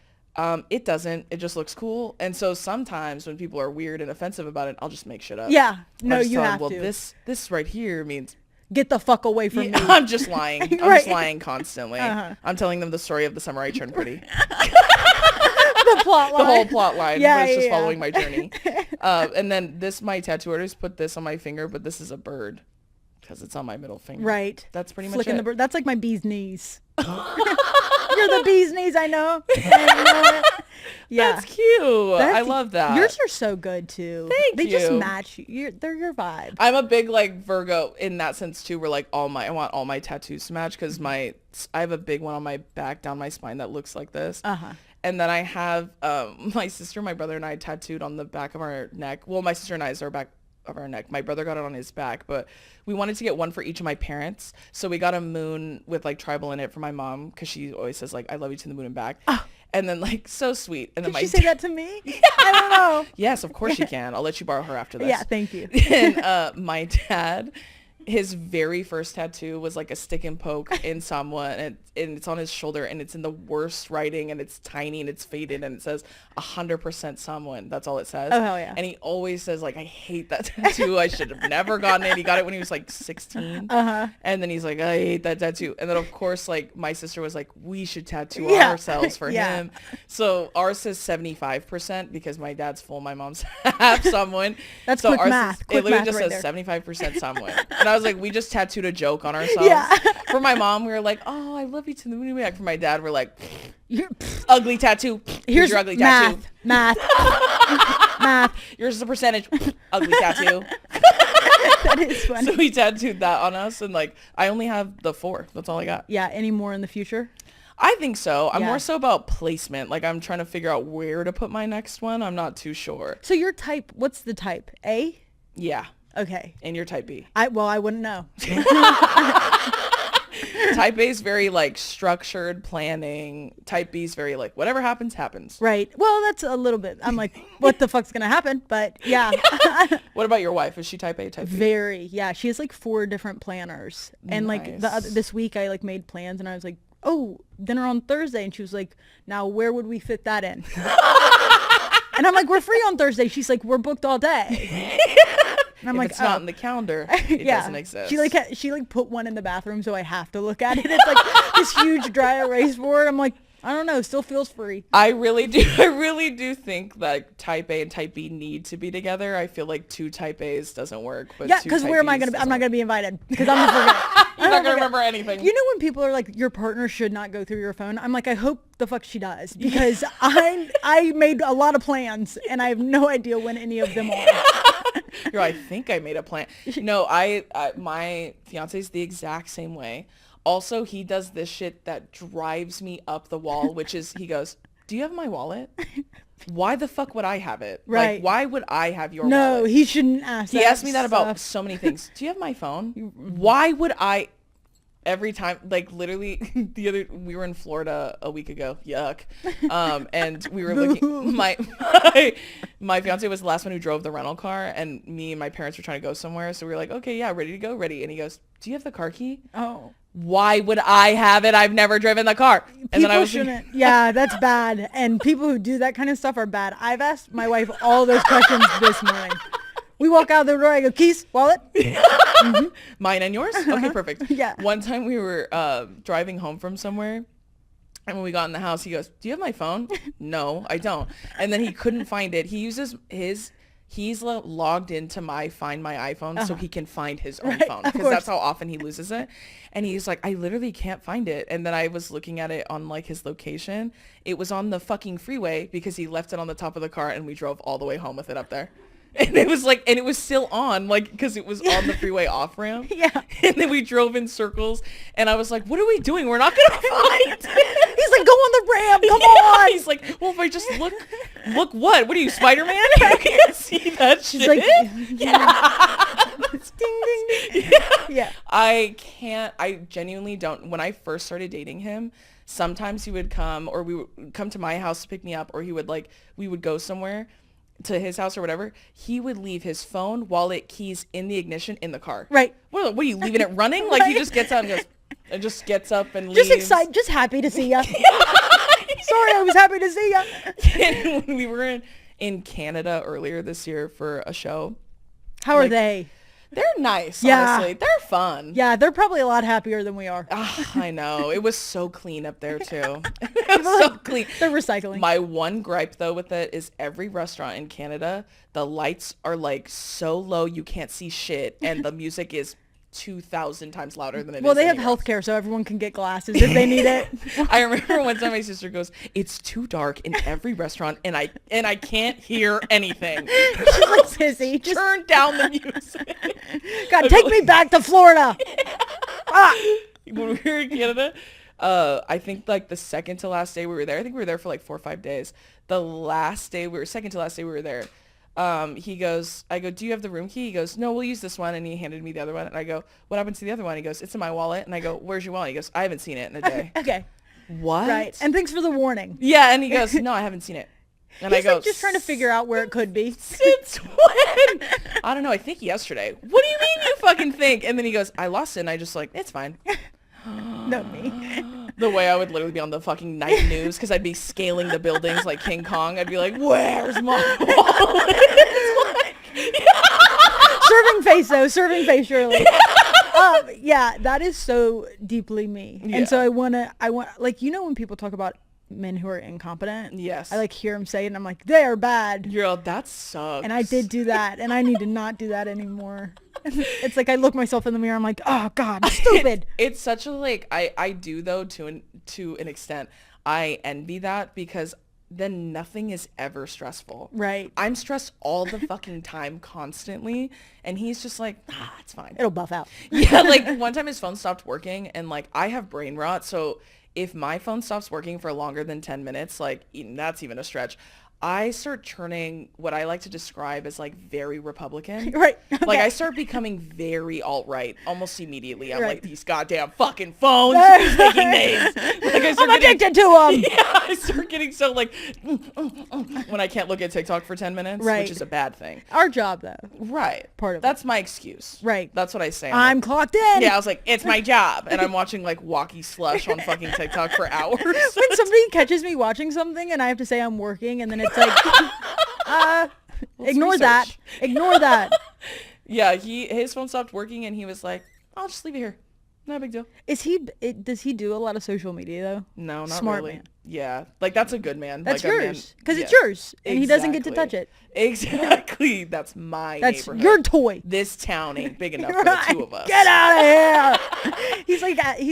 It doesn't. It just looks cool. And so sometimes when people are weird and offensive about it, I'll just make shit up. Yeah. No, you have well, to. this right here means get the fuck away from me. I'm just lying. I'm Right. just lying constantly. I'm telling them the story of the summer I turned pretty. The plot line. The whole plot line Yeah, was just yeah. following my journey. And then my tattoo artist put this on my finger, but this is a bird because it's on my middle finger. Right. That's pretty Flicking much the it. bird. That's like my bee's knees. You're the bee's knees, I know. I know. Yeah. That's cute. I love that. Yours are so good too. Thank they just you. match you. They're your vibe. I'm a big like Virgo in that sense too, where like I want all my tattoos to match because I have a big one on my back down my spine that looks like this. And then I have my sister, my brother, and I tattooed on the back of our neck. Well, my sister and I is our back of our neck. My brother got it on his back, but we wanted to get one for each of my parents. So we got a moon with like tribal in it for my mom because she always says like, I love you to the moon and back. And then like so sweet. And then Did she say that to me? I don't know. Yes, of course you can. I'll let you borrow her after this. Yeah, thank you. And my dad, his very first tattoo was like a stick and poke in Samoa, and it's on his shoulder, and it's in the worst writing, and it's tiny, and it's faded, and it says 100% Samoan. That's all it says. Oh, hell yeah. And he always says like, I hate that tattoo. I should have never gotten it. He got it when he was like 16. And then he's like, I hate that tattoo. And then of course, like my sister was like, we should tattoo ourselves for him. So ours says 75% because my dad's full, my mom's half Samoan. That's so quick ours math. it literally just right says there. 75% Samoan. And I was like, we just tattooed a joke on ourselves. Yeah. For my mom, we were like, oh, I love you to the moon and back. For my dad, we're like, You're, ugly tattoo. here's your ugly math. tattoo. Math. Yours is a percentage. Ugly tattoo. That is funny. So we tattooed that on us, and like I only have the 4. That's all I got. Yeah, any more in the future? I think so. I'm Yeah. more so about placement. Like I'm trying to figure out where to put my next one. I'm not too sure. So your type, what's the type? A? Yeah. Okay. And you're type B. I wouldn't know. Type A is very like structured planning. Type B is very like whatever happens, happens. Right. Well, that's a little bit. I'm like, what the fuck's going to happen? But yeah. What about your wife? Is she type A, type B? Very. Yeah. She has like 4 different planners. And like Nice. this week I like made plans and I was like, oh, dinner on Thursday. And she was like, now where would we fit that in? And I'm like, we're free on Thursday. She's like, we're booked all day. And I'm If like, it's not in the calendar, it doesn't exist. She put one in the bathroom so I have to look at it. It's like this huge dry erase board. I'm like, I don't know, still feels free. I really do think that type A and type B need to be together. I feel like 2 type A's doesn't work, but Yeah, 2 because type where am I Bs gonna be? I'm doesn't not gonna be invited because I'm gonna forget. You're not gonna remember anything. You know when people are like, your partner should not go through your phone? I'm like, I hope the fuck she does because I made a lot of plans and I have no idea when any of them are. You're like, I think I made a plan. No, my fiance's the exact same way. Also, he does this shit that drives me up the wall, which is he goes, do you have my wallet? Why the fuck would I have it? Right. Like, why would I have your No, wallet? he shouldn't ask. He asked me that about stuff. so many things. Do you have my phone? Why would I? Every time, like literally, we were in Florida a week ago. Yuck. And we were looking. My fiance was the last one who drove the rental car, and me and my parents were trying to go somewhere. So we were like, okay, yeah, ready to go, ready. And he goes, do you have the car key? Oh. Why would I have it? I've never driven the car. And People then I was shouldn't. Yeah, that's bad. And people who do that kind of stuff are bad. I've asked my wife all those questions this morning. We walk out the door, I go, keys, wallet? Mine and yours? Okay, perfect. Yeah. One time we were driving home from somewhere, and when we got in the house, he goes, do you have my phone? No, I don't. And then he couldn't find it. He uses he's logged into Find My iPhone so he can find his own phone because that's how often he loses it. And he's like, I literally can't find it. And then I was looking at it on like his location. It was on the fucking freeway because he left it on the top of the car and we drove all the way home with it up there. And it was like, and it was still on, like, because it was on the freeway off ramp. Yeah. And then we drove in circles, and I was like, what are we doing? We're not gonna fight. He's like, go on the ramp, come on. He's like, well, if I just look what? What are you, Spider-Man? You can't see that shit. She's like, yeah. ding, ding, ding. Yeah. I genuinely don't. When I first started dating him, sometimes he would come, or we would come to my house to pick me up, or he would we would go somewhere to his house or whatever. He would leave his phone, wallet, keys in the ignition in the car. Right. What are you leaving it running? Like he just gets out and goes, and just gets up and leaves. Just excited, just happy to see ya. Sorry, I was happy to see ya. And when we were in Canada earlier this year for a show. How are they? They're nice, Yeah. honestly. They're fun. Yeah, they're probably a lot happier than we are. I know. It was so clean up there, too. It was so clean. They're recycling. My one gripe, though, with it is every restaurant in Canada, the lights are, like, so low you can't see shit, and the music is 2,000 times louder than it is. Well, they have anywhere else. healthcare, so everyone can get glasses if they need it. I remember one time my sister goes, it's too dark in every restaurant, and I can't hear anything. She's like, sissy, just Turn down the music. God, take me back to Florida. When we were in Canada, I think like the second to last day we were there, I think we were there for like 4 or 5 days. The last day second to last day we were there, he goes, I go, do you have the room key? He goes, no, we'll use this one. And he handed me the other one. And I go, what happened to the other one? He goes, it's in my wallet. And I go, where's your wallet? He goes, I haven't seen it in a day. Okay. What? Right. And thanks for the warning. Yeah. And he goes, no, I haven't seen it. And He's I go, like just trying to figure out where it could be. since when? I don't know. I think yesterday. What do you mean you fucking think? And then he goes, I lost it. And I just like, it's fine. Not me. The way I would literally be on the fucking night news because I'd be scaling the buildings like King Kong. I'd be like, where's my wallet? Serving face though, serving face surely. Yeah, that is so deeply me. Yeah. And so I want like, you know, when people talk about men who are incompetent, Yes. I like hear them say it and I'm like, they are bad. You're all, that sucks. And I did do that and I need to not do that anymore. It's like I look myself in the mirror, I'm like, oh God, stupid. It's such a like, I do though to an extent. I envy that because then nothing is ever stressful. Right. I'm stressed all the fucking time constantly. And he's just like, it's fine. It'll buff out. Yeah, like one time his phone stopped working and like I have brain rot. So if my phone stops working for longer than 10 minutes, like that's even a stretch, I start turning what I like to describe as like very Republican. Right. Okay. Like I start becoming very alt-right almost immediately. I'm Right. like, these goddamn fucking phones, who's making names? Like I'm addicted to them. Yeah, I start getting so like, when I can't look at TikTok for 10 minutes, Right. which is a bad thing. Our job though. Right. Part of That's my excuse. Right. That's what I say. I'm like, clocked in. yeah, I was like, it's my job. And I'm watching like Walkie Slush on fucking TikTok for hours. When somebody catches me watching something and I have to say I'm working and then it's like, ignore that. research. Ignore that. Yeah, his phone stopped working and he was like, I'll just leave it here. No big deal. Does he do a lot of social media though? No, not Smart really. man. Yeah, like that's a good man. That's like, yours. Because it's yeah. yours. And he doesn't get to touch Exactly. it. Exactly. That's my That's neighborhood. your toy. This town ain't big enough for the two of us. Get out of here. He's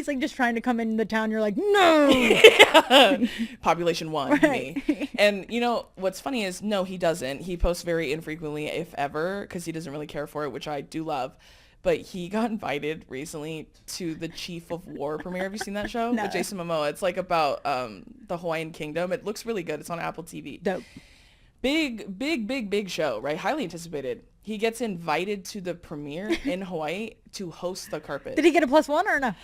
like just trying to come in the town. You're like, no. Yeah. Population 1, Right. me. And you know, what's funny is, no, he doesn't. He posts very infrequently, if ever, because he doesn't really care for it, which I do love. But he got invited recently to the Chief of War premiere. Have you seen that show? No. With Jason Momoa. It's like about the Hawaiian Kingdom. It looks really good. It's on Apple TV. Dope. Big show, right? Highly anticipated. He gets invited to the premiere in Hawaii to host the carpet. Did he get a +1 or no?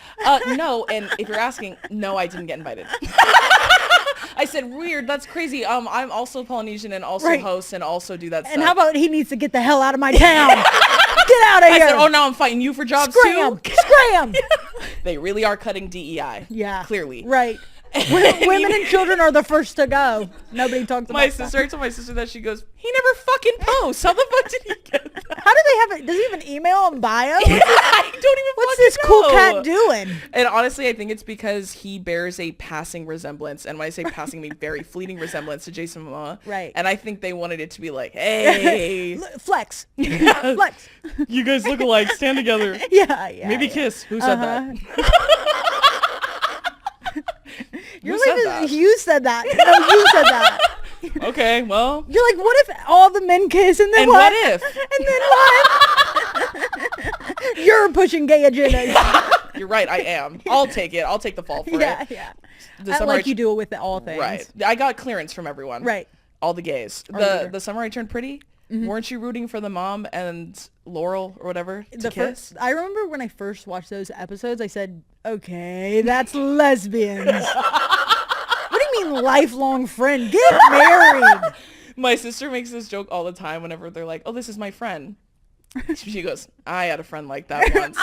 No, and if you're asking, no, I didn't get invited. I said, weird, that's crazy. I'm also Polynesian and also Right. host and also do that stuff. And how about he needs to get the hell out of my town? Get out of I here. said, oh, now I'm fighting you for jobs Scram. too? Scram. They really are cutting DEI. Yeah. Clearly. Right. Women and children are the first to go. Nobody talks about My that. sister, I told my sister that, she goes, he never fucking posts. How the fuck did he get that? How do they have it? Does he have an email and bio? I don't even What's fucking this cool know. cat doing? And honestly, I think it's because he bears a passing resemblance. And when I say passing, I mean very fleeting resemblance to Jason Momoa. Right. And I think they wanted it to be like, hey. Flex. Yeah. Flex. You guys look alike. Stand together. Yeah. Maybe yeah. kiss. Who said that? You're Who like said that? You said that. No, you said that. Okay, well. You're like, what if all the men kiss and then And what? what if? And then what? You're pushing gay agendas. You're right, I am. I'll take it. I'll take the fall for it. Yeah. Like you do it with all things. Right. I got clearance from everyone. Right. All the gays. The summer I turned pretty. Weren't you rooting for the mom and Laurel or whatever to kiss? I remember when I first watched those episodes, I said, okay, that's lesbians. What do you mean lifelong friend? Get married. My sister makes this joke all the time whenever they're like, oh, this is my friend. She goes, I had a friend like that once.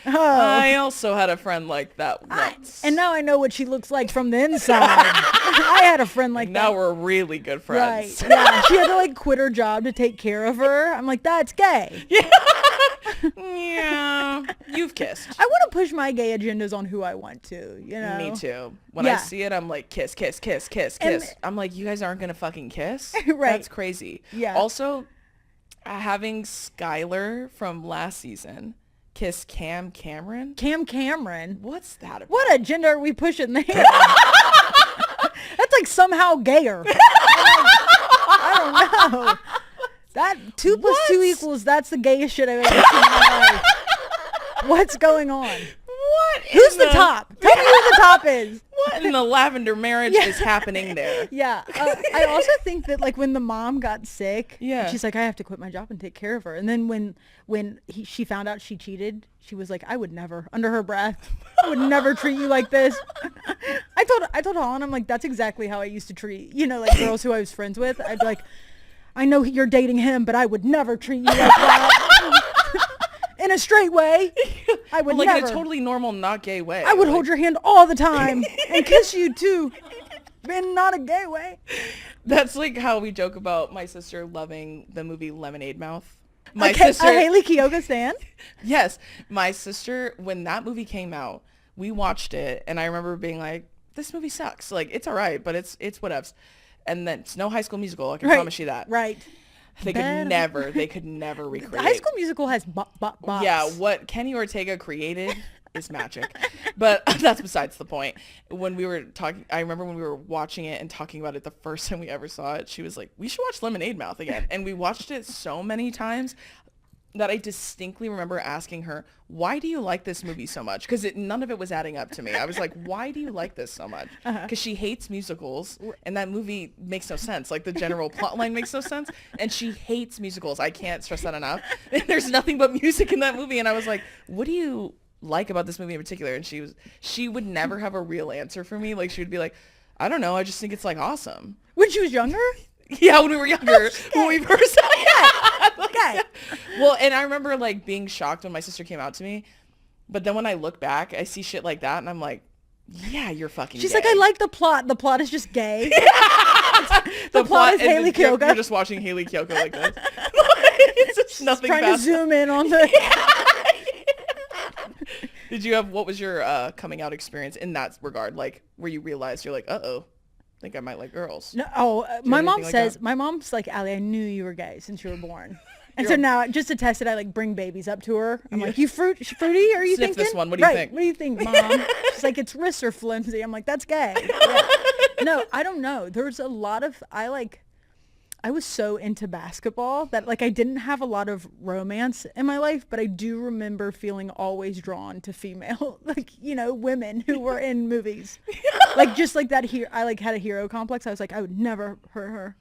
I also had a friend like that once. And now I know what she looks like from the inside. I had a friend like that. Now we're really good friends. Right. Yeah. She had to like quit her job to take care of her. I'm like, that's gay. Yeah. You've kissed. I want to push my gay agendas on who I want to, you know? Me too. When I see it, I'm like, kiss, kiss, kiss, kiss, kiss. I'm like, you guys aren't going to fucking kiss? Right. That's crazy. Yeah. Also, having Skylar from last season kiss Cam Cameron. What's that about? What agenda are we pushing there? That's like somehow gayer. I don't know. That 2 + 2 equals, that's the gayest shit I've ever seen in my life. What's going on? Who's the top? Tell me who the top is. What in the lavender marriage is happening there? Yeah. I also think that like when the mom got sick, yeah, she's like, I have to quit my job and take care of her. And then when she found out she cheated, she was like, I would never, under her breath, I would never treat you like this. I told Holland, I'm like, that's exactly how I used to treat, like girls who I was friends with. I'd be like, I know you're dating him, but I would never treat you like that. In a straight way. I would like never. in a totally normal, not gay way. I would hold your hand all the time and kiss you too. In not a gay way. That's like how we joke about my sister loving the movie Lemonade Mouth. My sister, a Haley Kiyoko stan? Yes. My sister, when that movie came out, we watched it, and I remember being like, this movie sucks. Like, it's all right, but it's whatevs. And then it's no High School Musical. I can promise you that. Right. They could never recreate. High School Musical has bops. Yeah, what Kenny Ortega created is magic. But that's besides the point. When we were talking, I remember when we were watching it and talking about it the first time we ever saw it, she was like, we should watch Lemonade Mouth again. And we watched it so many times that I distinctly remember asking her, why do you like this movie so much? Because none of it was adding up to me. I was like, why do you like this so much? Because she hates musicals, and that movie makes no sense. Like, the general plot line makes no sense, and she hates musicals. I can't stress that enough. And there's nothing but music in that movie, and I was like, what do you like about this movie in particular? And she would never have a real answer for me. Like, she would be like, I don't know, I just think it's, like, awesome. When she was younger? Yeah, when we were younger. When we first saw it. Okay. Well, and I remember like being shocked when my sister came out to me. But then when I look back, I see shit like that and I'm like, yeah, you're fucking She's gay. like, I like the plot. The plot is just gay. the plot is Haley Kiyoko. You're just watching Haley Kiyoko like this. It's just nothing trying to zoom in on the... What was your coming out experience in that regard? Like, where you realized you're like, I think I might like girls. No, my mom says, my mom's like, Allie, I knew you were gay since you were born. And so now, just to test it, I like bring babies up to her. I'm like, you fruity? Are you Sniff thinking? This one. What do you think? What do you think, Mom? She's like, it's wrists are flimsy. I'm like, that's gay. Yeah. No, I don't know. There's a lot of, I was so into basketball that like I didn't have a lot of romance in my life, but I do remember feeling always drawn to female, like, women who were in movies. Like just like that here, I like had a hero complex. I was like, I would never hurt her.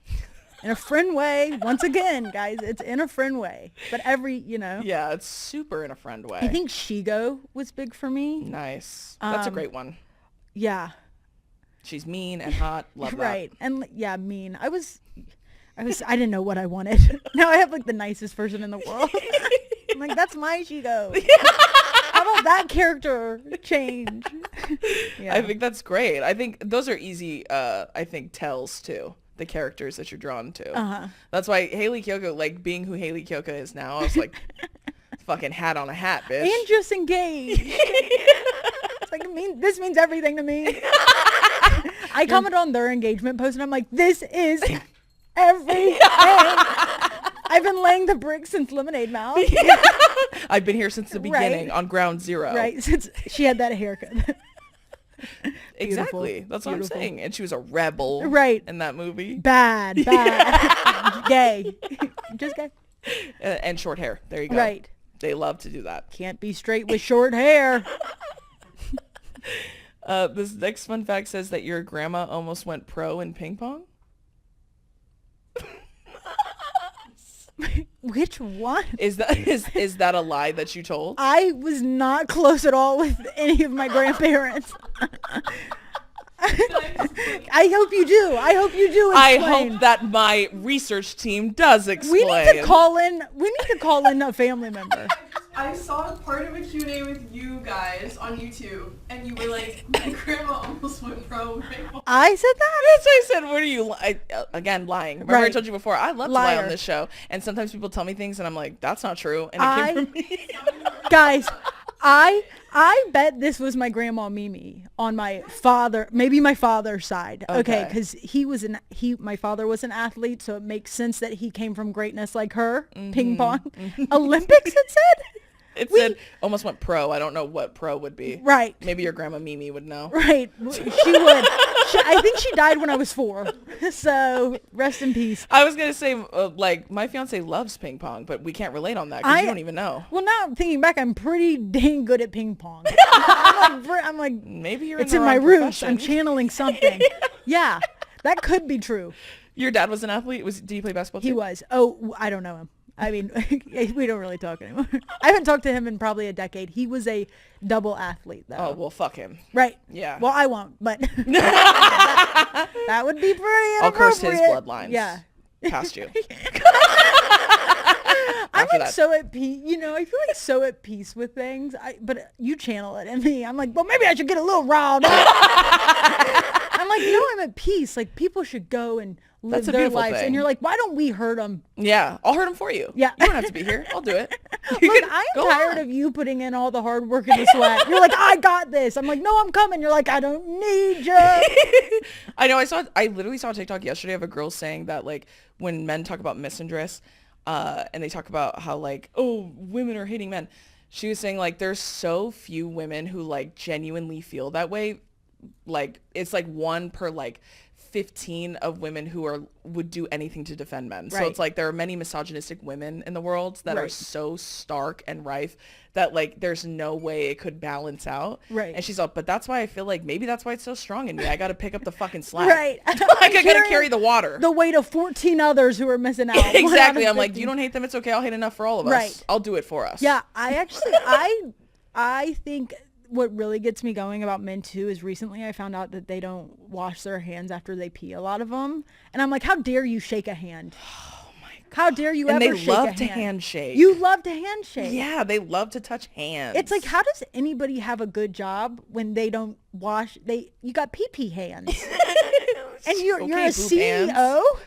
In a friend way. Once again, guys, it's in a friend way. But Yeah, it's super in a friend way. I think Shigo was big for me. Nice. That's a great one. Yeah. She's mean and hot. Love that. Right. And yeah, mean. I didn't know what I wanted. Now I have like the nicest person in the world. I'm like, that's my Shigo. How about that character change? Yeah. I think that's great. I think those are easy, tells too. The characters that you're drawn to. That's why Haley Kiyoko, like being who Haley Kiyoko is now, I was like, fucking hat on a hat, bitch. And just engaged. It's like, this means everything to me. I commented on their engagement post and I'm like, this is everything. I've been laying the bricks since Lemonade Mouth. I've been here since the beginning on ground zero. Right, since she had that haircut. Exactly. That's what I'm saying. And she was a rebel in that movie. Bad. Gay. Just gay. And short hair. There you go. Right. They love to do that. Can't be straight with short hair. This next fun fact says that your grandma almost went pro in ping pong. Which one? Is that a lie that you told? I was not close at all with any of my grandparents. I hope you do. I hope you do explain. I hope that my research team does explain. We need to call in a family member. I saw part of a Q&A with you guys on YouTube, and you were like, my grandma almost went pro. I said that? That's what I said. What are you, again, lying. Remember I told you before, I love to lie on this show, and sometimes people tell me things, and I'm like, that's not true, and it came from me. Guys, I bet this was my grandma Mimi on my father's side. Okay, because my father was an athlete, so it makes sense that he came from greatness like her. Ping pong. Olympics, it said? It said almost went pro. I don't know what pro would be. Right. Maybe your grandma Mimi would know. Right. She would. I think she died when I was 4. So rest in peace. I was going to say, my fiance loves ping pong, but we can't relate on that because you don't even know. Well, now thinking back, I'm pretty dang good at ping pong. I'm like, maybe you're it's in my roots. Profession. I'm channeling something. Yeah, that could be true. Your dad was an athlete? Did he play basketball too? He was. Oh, I don't know him. I mean, we don't really talk anymore. I haven't talked to him in probably a decade. He was a double athlete, though. Oh, well, fuck him. Right. Yeah. Well, I won't, but that would be pretty inappropriate. I'll curse his bloodlines. Yeah. Past you. I'm like so at peace. I feel like so at peace with things. But you channel it in me. I'm like, well, maybe I should get a little riled up. I'm like, no, I'm at peace. Like, people should go and live their lives. Thing. And you're like, why don't we hurt them? Yeah, I'll hurt them for you. Yeah. You don't have to be here. I'll do it. Look, I'm tired of you putting in all the hard work and the sweat. You're like, I got this. I'm like, no, I'm coming. You're like, I don't need you. I know. I literally saw a TikTok yesterday of a girl saying that, like, when men talk about misandress, and they talk about how, like, oh, women are hating men. She was saying, like, there's so few women who, like, genuinely feel that way. Like, it's like 1 per, like, 15 of women who would do anything to defend men. Right. So it's like there are many misogynistic women in the world that are so stark and rife that, like, there's no way it could balance out. Right. And she's like, but that's why I feel like maybe that's why it's so strong in me. I got to pick up the fucking slack. Right. Like, I got to carry the water. The weight of 14 others who are missing out. Exactly. I'm like, you don't hate them. It's okay. I'll hate enough for all of us. Right. I'll do it for us. Yeah. I think what really gets me going about men too is recently I found out that they don't wash their hands after they pee, a lot of them. And I'm like, how dare you shake a hand? Oh my God. How dare you ever shake a hand? And they love to handshake. You love to handshake. Yeah, they love to touch hands. It's like, how does anybody have a good job when they don't wash? You got pee-pee hands. And you're a CEO? Hands.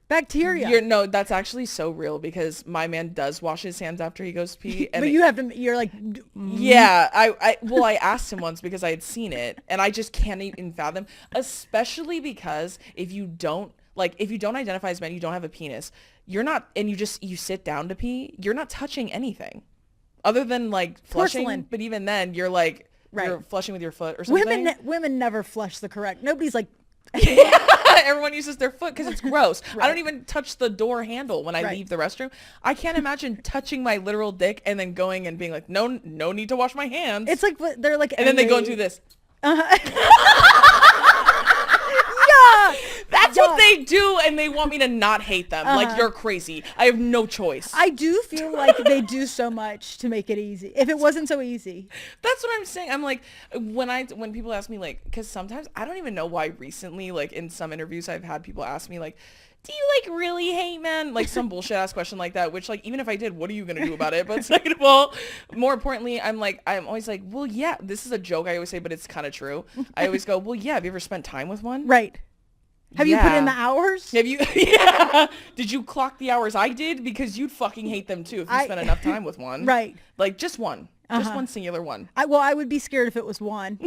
Bacteria. No, that's actually so real because my man does wash his hands after he goes to pee. And but you're like... Yeah, I asked him once because I had seen it and I just can't even fathom, especially because if you don't identify as men, you don't have a penis, you're not, and you sit down to pee, you're not touching anything other than, like, flushing. Porcelain. But even then you're like, you're flushing with your foot or something. Women never flush the correct. Nobody's like... Everyone uses their foot because it's gross. I don't even touch the door handle when I leave the restroom. I can't imagine touching my literal dick and then going and being like, no need to wash my hands. It's like they're like, and then they go and do this. That's what they do, and they want me to not hate them. Like, you're crazy. I have no choice. I do feel like they do so much to make it easy. If it wasn't so easy. That's what I'm saying. I'm like, when people ask me, like, because sometimes I don't even know why recently, like, in some interviews I've had people ask me, like, do you, like, really hate men? Like, some bullshit ass question like that, which, like, even if I did, what are you going to do about it? But second of all, more importantly, I'm always like, well, yeah, this is a joke I always say, but it's kind of true. I always go, well, yeah, have you ever spent time with one? Right. Have you put in the hours? Have you? Yeah. Did you clock the hours I did? Because you'd fucking hate them too if you spent enough time with one. Right. Like, just one. Just one singular one. I would be scared if it was one.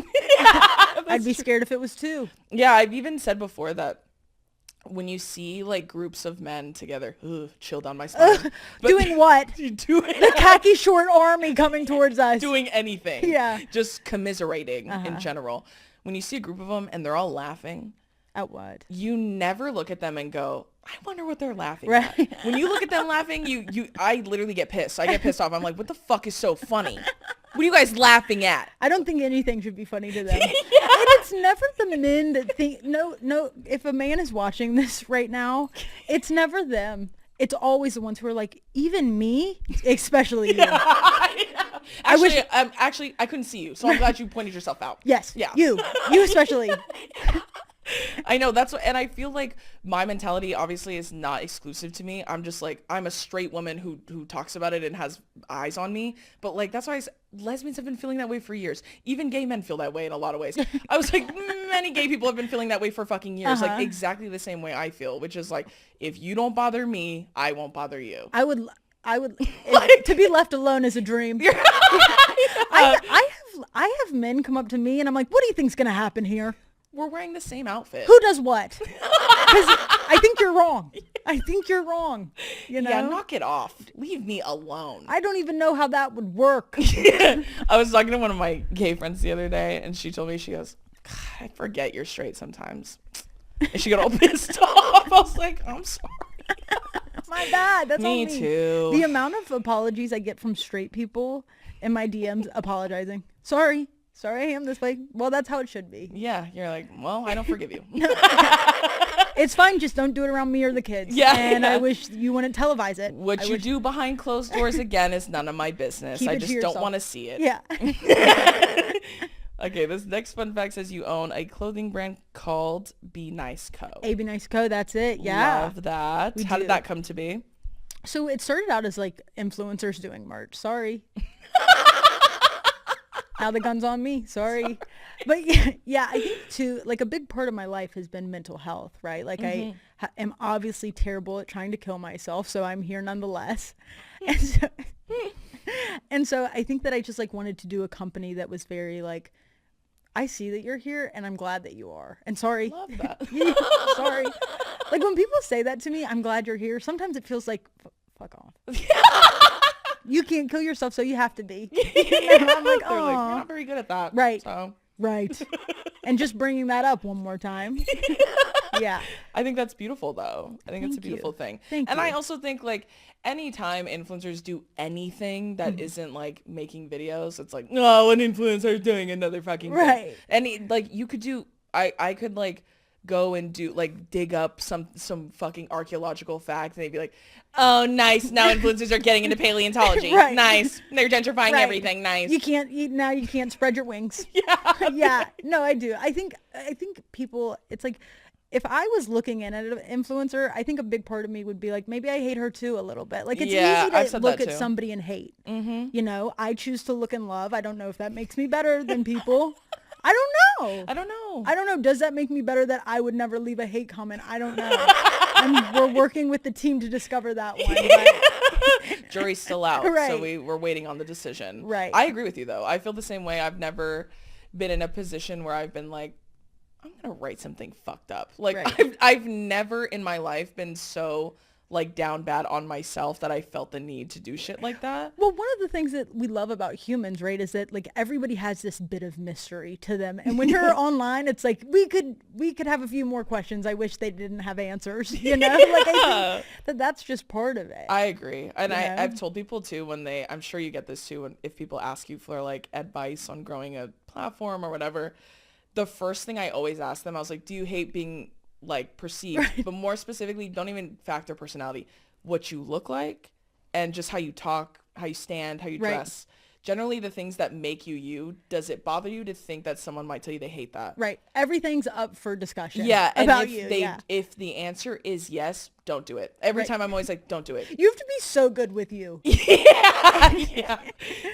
I'd be scared if it was 2. Yeah, I've even said before that when you see like groups of men together, chill down my spine. But Doing what? doing The khaki short army coming towards us. doing anything. Yeah. Just commiserating in general. When you see a group of them and they're all laughing, At what? you never look at them and go, I wonder what they're laughing Right. at. When you look at them laughing, I literally get pissed. I get pissed off. I'm like, what the fuck is so funny? What are you guys laughing at? I don't think anything should be funny to them. And it's never the men that think, no, if a man is watching this right now, it's never them. It's always the ones who are like, even me, especially you. Actually, I couldn't see you, so I'm glad you pointed yourself out. Yes, Yeah. you especially. I know that's what, and I feel like my mentality obviously is not exclusive to me. I'm just like, I'm a straight woman who talks about it and has eyes on me. But like, that's why lesbians have been feeling that way for years. Even gay men feel that way in a lot of ways. I was like, many gay people have been feeling that way for fucking years. Like exactly the same way I feel, which is like, if you don't bother me, I won't bother you. I would to be left alone is a dream. I have men come up to me and I'm like, what do you think's gonna happen here? We're wearing the same outfit. Who does what? Because I think you're wrong. I think you're wrong. You know? Yeah, knock it off. Leave me alone. I don't even know how that would work. I was talking to one of my gay friends the other day, and she told me, she goes, God, I forget you're straight sometimes. And she got all pissed off. I was like, I'm sorry. My bad. That's Me on me. too. The amount of apologies I get from straight people in my DMs apologizing. Sorry, I am this way. Well, that's how it should be. Yeah, you're like, well, I don't forgive you. It's fine. Just don't do it around me or the kids. Yeah. And I wish you wouldn't televise it. What you do behind closed doors, again, is none of my business. Keep I it just to don't yourself. want to see it. Yeah. Okay, this next fun fact says you own a clothing brand called Be Nice Co. AB Nice Co. That's it. Yeah. Love that. We How do. did that come to be? So it started out as like influencers doing merch. Sorry. Now the gun's on me. Sorry. But yeah, I think too, like a big part of my life has been mental health, right? Like I am obviously terrible at trying to kill myself, so I'm here nonetheless. And so I think that I just like wanted to do a company that was very like, I see that you're here and I'm glad that you are. And sorry. Love that. Sorry. Like when people say that to me, I'm glad you're here. Sometimes it feels like, fuck off. You can't kill yourself, so you have to be. I'm like, They're like, oh, you're not very good at that. Right. So. Right. And just bringing that up one more time. Yeah. I think that's beautiful, though. I think it's a Thank you. beautiful thing. Thank and you. I also think, like, anytime influencers do anything that isn't, like, making videos, it's like, oh, an influencer doing another fucking thing. Right. And, like, you could do, I could, like, go and do, like, dig up some fucking archaeological fact, and they'd be like, oh, nice, now influencers are getting into paleontology. Right. Nice. They're gentrifying Right. everything. Nice. You can't eat now. You can't spread your wings. Yeah. Yeah. No, I do. I think people, it's like, if I was looking in at an influencer, I think a big part of me would be like, maybe I hate her too a little bit. Like it's Yeah, easy I've to said look that at too. somebody and hate. You know, I choose to look and love. I don't know if that makes me better than people. I don't know. I don't know. I don't know. Does that make me better that I would never leave a hate comment? I don't know. We're working with the team to discover that one. But Jury's still out, so Right. we're waiting on the decision. Right. I agree with you, though. I feel the same way. I've never been in a position where I've been like, I'm gonna write something fucked up. Like Right. I've never in my life been so like down bad on myself that I felt the need to do shit like that. Well, one of the things that we love about humans, right, is that like everybody has this bit of mystery to them. And when you're online, it's like we could have a few more questions. I wish they didn't have answers, you know? Like I think that's just part of it. I agree. And You know? I've told people too when I'm sure you get this too, when if people ask you for like advice on growing a platform or whatever, the first thing I always ask them, I was like, do you hate being like perceived? Right. But more specifically, don't even factor personality, what you look like and just how you talk, how you stand, how you Right. dress. Generally the things that make you you. Does it bother you to think that someone might tell you they hate that? Right. Everything's up for discussion. Yeah. And about if you. they Yeah. if the answer is yes, don't do it. Every Right. time I'm always like, don't do it. You have to be so good with you. Yeah.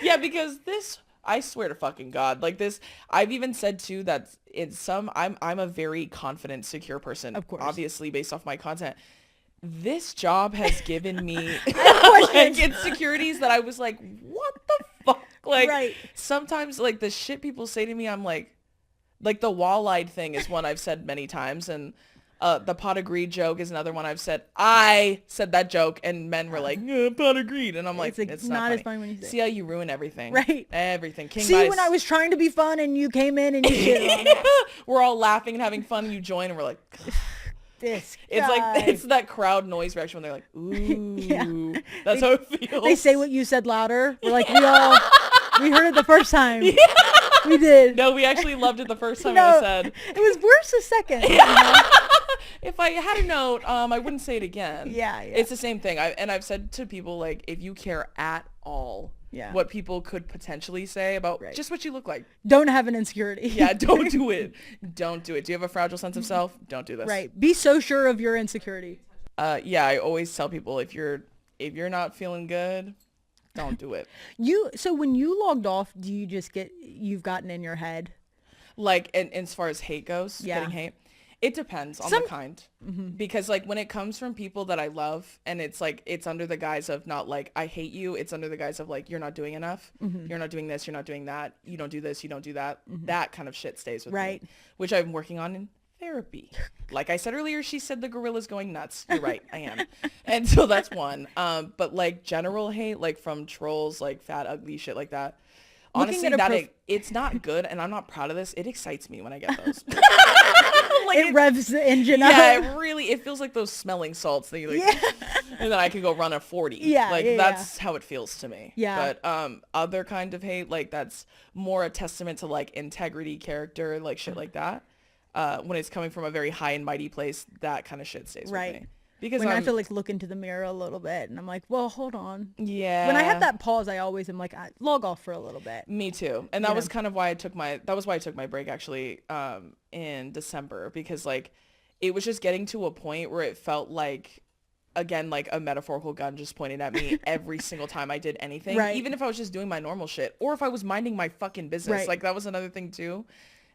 Yeah, because this, I swear to fucking God, like this, I've even said too that I'm a very confident, secure person. Of course. Obviously based off my content. This job has given me questions. like insecurities that I was like, what the fuck? Like Right. sometimes like the shit people say to me, I'm like the wall-eyed thing is one I've said many times, and The pot of greed joke is another one I've said. I said that joke and men were like, pot of greed. And I'm like, it's not as funny when you say it. See how you ruin everything. Right. Everything. King See, when I was trying to be fun and you came in and you shit on it. We're all laughing and having fun. You join and we're like, this it's guy. like, it's that crowd noise reaction when they're like, ooh. That's how it feels. They say what you said louder. We're like, we heard it the first time. Yeah. We did. No, we actually loved it the first time it was said. It was worse the second. If I had a note, I wouldn't say it again. Yeah. It's the same thing. I've said to people, like, if you care at all what people could potentially say about just what you look like. Don't have an insecurity. Yeah, don't do it. Don't do it. Do you have a fragile sense of self? Don't do this. Right. Be so sure of your insecurity. Yeah, I always tell people, if you're not feeling good, don't do it. So when you logged off, do you just you've gotten in your head? Like, and as far as hate goes, getting hate, it depends on the kind. Because like when it comes from people that I love and it's like, it's under the guise of not like, I hate you. It's under the guise of like, you're not doing enough. You're not doing this. You're not doing that. You don't do this. You don't do that. That kind of shit stays with me, which I'm working on in therapy. Like I said earlier, she said the gorilla's going nuts. You're right. I am. And so that's one. But like general hate, like from trolls, like fat, ugly shit like that. Honestly, it's not good, and I'm not proud of this. It excites me when I get those. Like it revs the engine up. Yeah, it feels like those smelling salts that you like, and then I could go run a 40. Yeah, like that's how it feels to me. Yeah. But other kind of hate, like that's more a testament to like integrity, character, like shit like that. When it's coming from a very high and mighty place, that kind of shit stays with me. Because when I feel like look into the mirror a little bit and I'm like, well, hold on. Yeah. When I have that pause, I always am like, I log off for a little bit. Me too. And that was kind of why I took my break actually in December, because like it was just getting to a point where it felt like, again, like a metaphorical gun just pointed at me every single time I did anything. Right. Even if I was just doing my normal shit or if I was minding my fucking business. Right. Like that was another thing too.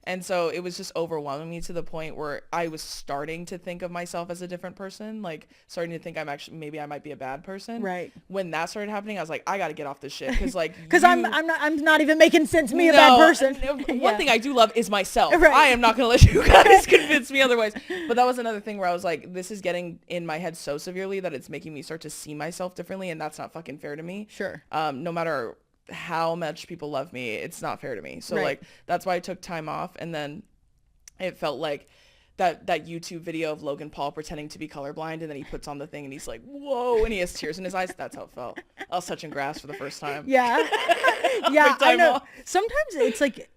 And so it was just overwhelming me to the point where I was starting to think of myself as a different person, like starting to think maybe I might be a bad person. Right. When that started happening, I was like, I got to get off this shit. Cause like, I'm not even making sense me a bad person. One thing I do love is myself. Right. I am not going to let you guys convince me otherwise. But that was another thing where I was like, this is getting in my head so severely that it's making me start to see myself differently. And that's not fucking fair to me. Sure. No matter how much people love me, it's not fair to me. So like that's why I took time off. And then it felt like that YouTube video of Logan Paul pretending to be colorblind, and then he puts on the thing and he's like, whoa, and he has tears in his eyes. That's how it felt. I was touching grass for the first time. Yeah. Yeah, I know. Off. Sometimes it's like,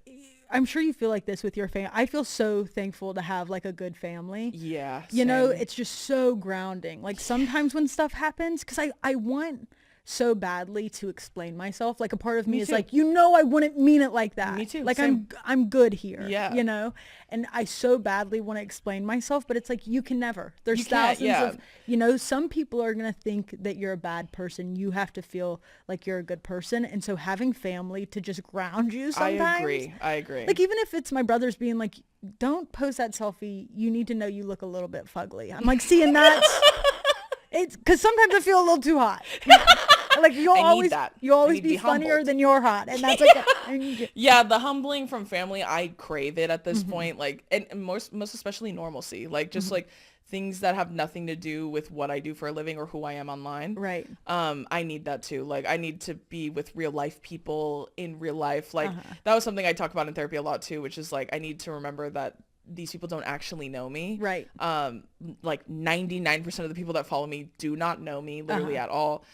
I'm sure you feel like this with your family. I feel so thankful to have like a good family. Yeah. You know, it's just so grounding. Like sometimes when stuff happens, because I want so badly to explain myself. Like a part of me is like, I wouldn't mean it like that. Me too. Like same. I'm good here. Yeah. You know? And I so badly want to explain myself, but it's like you can never. There's thousands of some people are gonna think that you're a bad person. You have to feel like you're a good person. And so having family to just ground you sometimes. I agree. Like even if it's my brothers being like, don't post that selfie, you need to know you look a little bit fugly. I'm like, see, and that's it's because sometimes I feel a little too hot. Like you'll always be funnier than you're hot, and that's like the humbling from family. I crave it at this point, like, and most especially normalcy, like just like things that have nothing to do with what I do for a living or who I am online. Right. I need that too. Like I need to be with real life people in real life. Like that was something I talk about in therapy a lot too, which is like I need to remember that these people don't actually know me. Right. Like 99% of the people that follow me do not know me literally at all.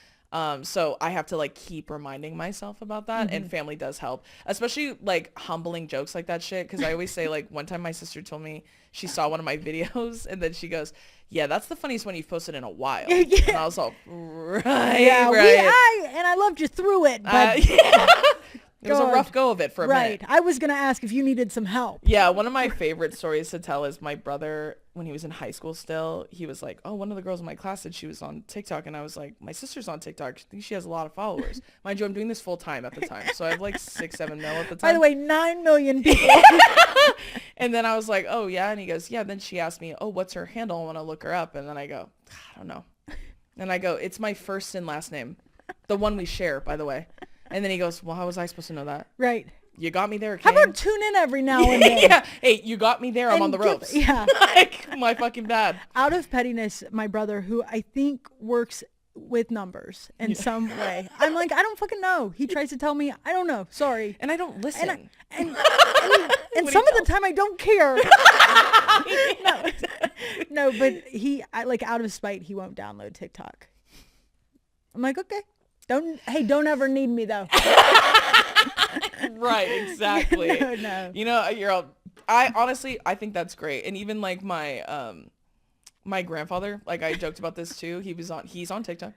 So I have to like keep reminding myself about that, and family does help, especially like humbling jokes like that shit. Cause I always say, like, one time my sister told me she saw one of my videos and then she goes, yeah, that's the funniest one you've posted in a while. And I was all, right. Yeah, right. And I loved you through it, but it was a rough go of it for a minute. I was going to ask if you needed some help. Yeah. One of my favorite stories to tell is my brother, when he was in high school still, he was like, oh, one of the girls in my class said she was on TikTok. And I was like, my sister's on TikTok. I think she has a lot of followers. Mind you, I'm doing this full time at the time. So I have like 6-7 mil at the time. By the way, 9 million people. And then I was like, oh, yeah. And he goes, yeah. Then she asked me, oh, what's her handle? I want to look her up. And then I go, I don't know. And I go, it's my first and last name. The one we share, by the way. And then he goes, well, how was I supposed to know that? Right. You got me there, King. How about tune in every now and then? Yeah. Hey, you got me there. I'm on the ropes. Yeah. Like, My fucking bad. Out of pettiness, my brother, who I think works with numbers in some way. I'm like, I don't fucking know. He tries to tell me, I don't know. Sorry. And I don't listen. And some of the time I don't care. No, but like out of spite, he won't download TikTok. I'm like, okay. Don't ever need me though. Right, exactly. No. You know, I honestly, I think that's great. And even like my grandfather, like I joked about this too. He's on TikTok.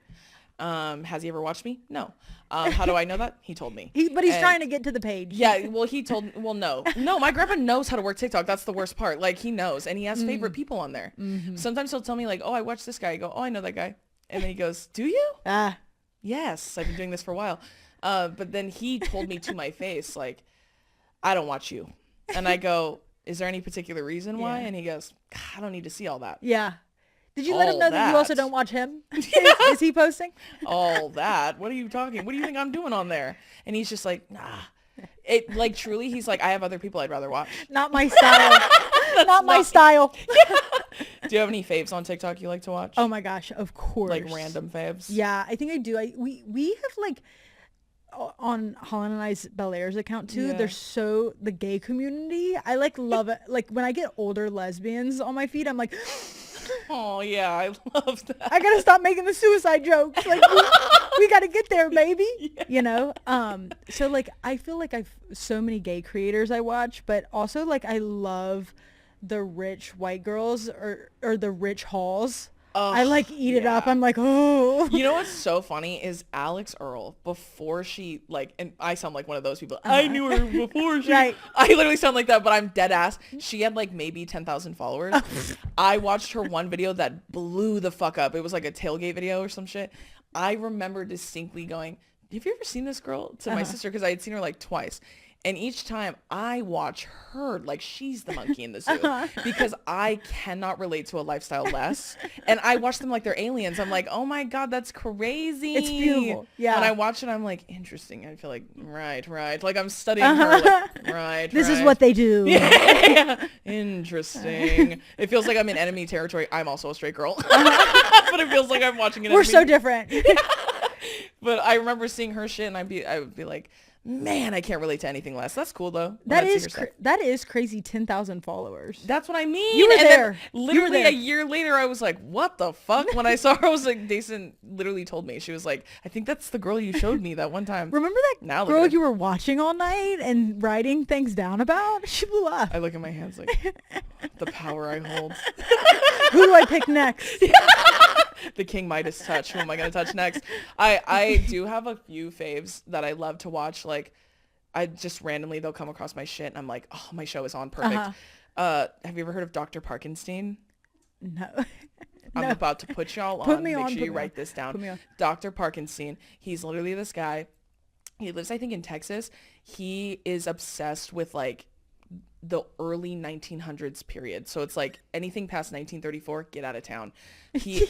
Has he ever watched me? No. How do I know that? He told me. But he's trying to get to the page. Yeah, well, he told me. Well, no, my grandpa knows how to work TikTok. That's the worst part. Like he knows, and he has favorite people on there. Mm-hmm. Sometimes he'll tell me like, oh, I watched this guy. I go, oh, I know that guy. And then he goes, do you? Yes, I've been doing this for a while. But then he told me to my face, like, I don't watch you. And I go, is there any particular reason why? And he goes, I don't need to see all that. Yeah. Did you let him know that you also don't watch him? Is he posting? All that? What are you talking? What do you think I'm doing on there? And he's just like, nah. It like truly, he's like, I have other people I'd rather watch. Not my style. Not my style. Do you have any faves on TikTok you like to watch? Oh my gosh, of course. Like random faves? Yeah, I think I do. We have like on Holland and I's Bellairs account too. Yeah. There's the gay community. I like love it. Like when I get older lesbians on my feed, I'm like, oh yeah, I love that. I gotta stop making the suicide jokes. Like we gotta get there, baby. Yeah. You know. So like I feel like I've so many gay creators I watch, but also like I love the rich white girls or the rich hauls. I like eat it up. I'm like, oh. You know what's so funny is Alex Earl, before she like, and I sound like one of those people. I knew her before she. Right. I literally sound like that, but I'm dead ass. She had like maybe 10,000 followers. I watched her one video that blew the fuck up. It was like a tailgate video or some shit. I remember distinctly going, have you ever seen this girl? To my sister, because I had seen her like twice. And each time I watch her like she's the monkey in the zoo because I cannot relate to a lifestyle less. And I watch them like they're aliens. I'm like, oh my God, that's crazy. It's beautiful. Yeah. When I watch it, I'm like, interesting. I feel like, right. Like I'm studying her. Like, right. This is what they do. Yeah. Interesting. It feels like I'm in enemy territory. I'm also a straight girl. But it feels like I'm watching an We're enemy. so different. But I remember seeing her shit and I would be like, man, I can't relate to anything less. That's cool though. That is crazy. 10,000 followers. That's what I mean. You were and there. Literally a year later, I was like, what the fuck? When I saw her, I was like, Jason literally told me. She was like, I think that's the girl you showed me that one time. Remember that girl you were watching all night and writing things down about? She blew up. I look at my hands like, the power I hold. Who do I pick next? The King Midas touch. Who am I going to touch next? I do have a few faves that I love to watch. Like, I just randomly, they'll come across my shit and I'm like, oh, my show is on. Perfect. Have you ever heard of Dr. Parkenstein? No. I'm about to put y'all on. Make sure you write this down. Dr. Parkenstein. He's literally this guy. He lives, I think, in Texas. He is obsessed with like the early 1900s period. So it's like anything past 1934, get out of town.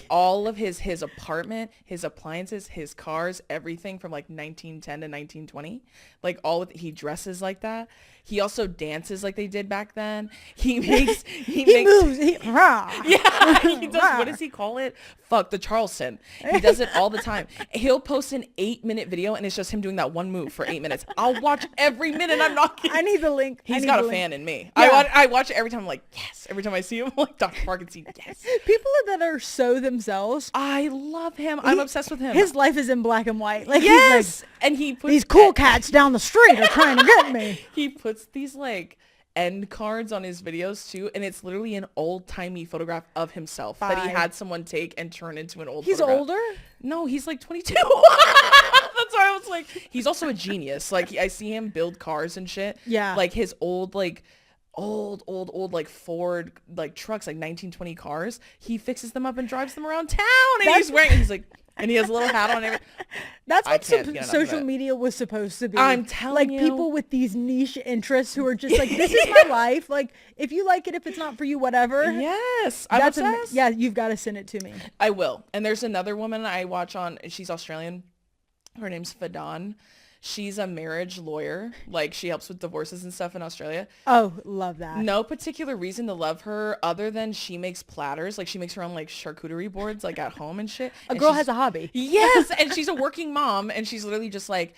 All of his apartment, his appliances, his cars, everything from like 1910 to 1920, like he dresses like that. He also dances like they did back then. He moves. Yeah, he does. What does he call it? Fuck, the Charleston. He does it all the time. He'll post an 8-minute video and it's just him doing that one move for 8 minutes. I'll watch every minute. I'm not kidding. I need the link. He's got a fan in me. Yeah. I watch it every time. I'm like, yes. Every time I see him, I'm like, Dr. Parkinson, yes. People that are so themselves. I love him. I'm obsessed with him. His life is in black and white. Like, yes. He's like, and he puts these cool cats down the street are trying to get me. He puts these like end cards on his videos too, and it's literally an old-timey photograph of himself that he had someone take and turn into an old photograph. Older? No, he's like 22. That's why I was like, he's also a genius. Like, I see him build cars and shit. Yeah. Like his old like like Ford like trucks, like 1920 cars. He fixes them up and drives them around town, and he's like, and he has a little hat on. That's what social media was supposed to be. I'm telling you. Like people with these niche interests who are just like, this is my life. Like, if you like it, if it's not for you, whatever. Yes. I'm obsessed. Yeah, you've got to send it to me. I will. And there's another woman I watch on, she's Australian. Her name's Fadan. She's a marriage lawyer. Like, she helps with divorces and stuff in Australia. Oh, love that. No particular reason to love her other than she makes platters. Like, she makes her own, like, charcuterie boards, like, at home and shit. A girl has a hobby. Yes, and she's a working mom, and she's literally just like,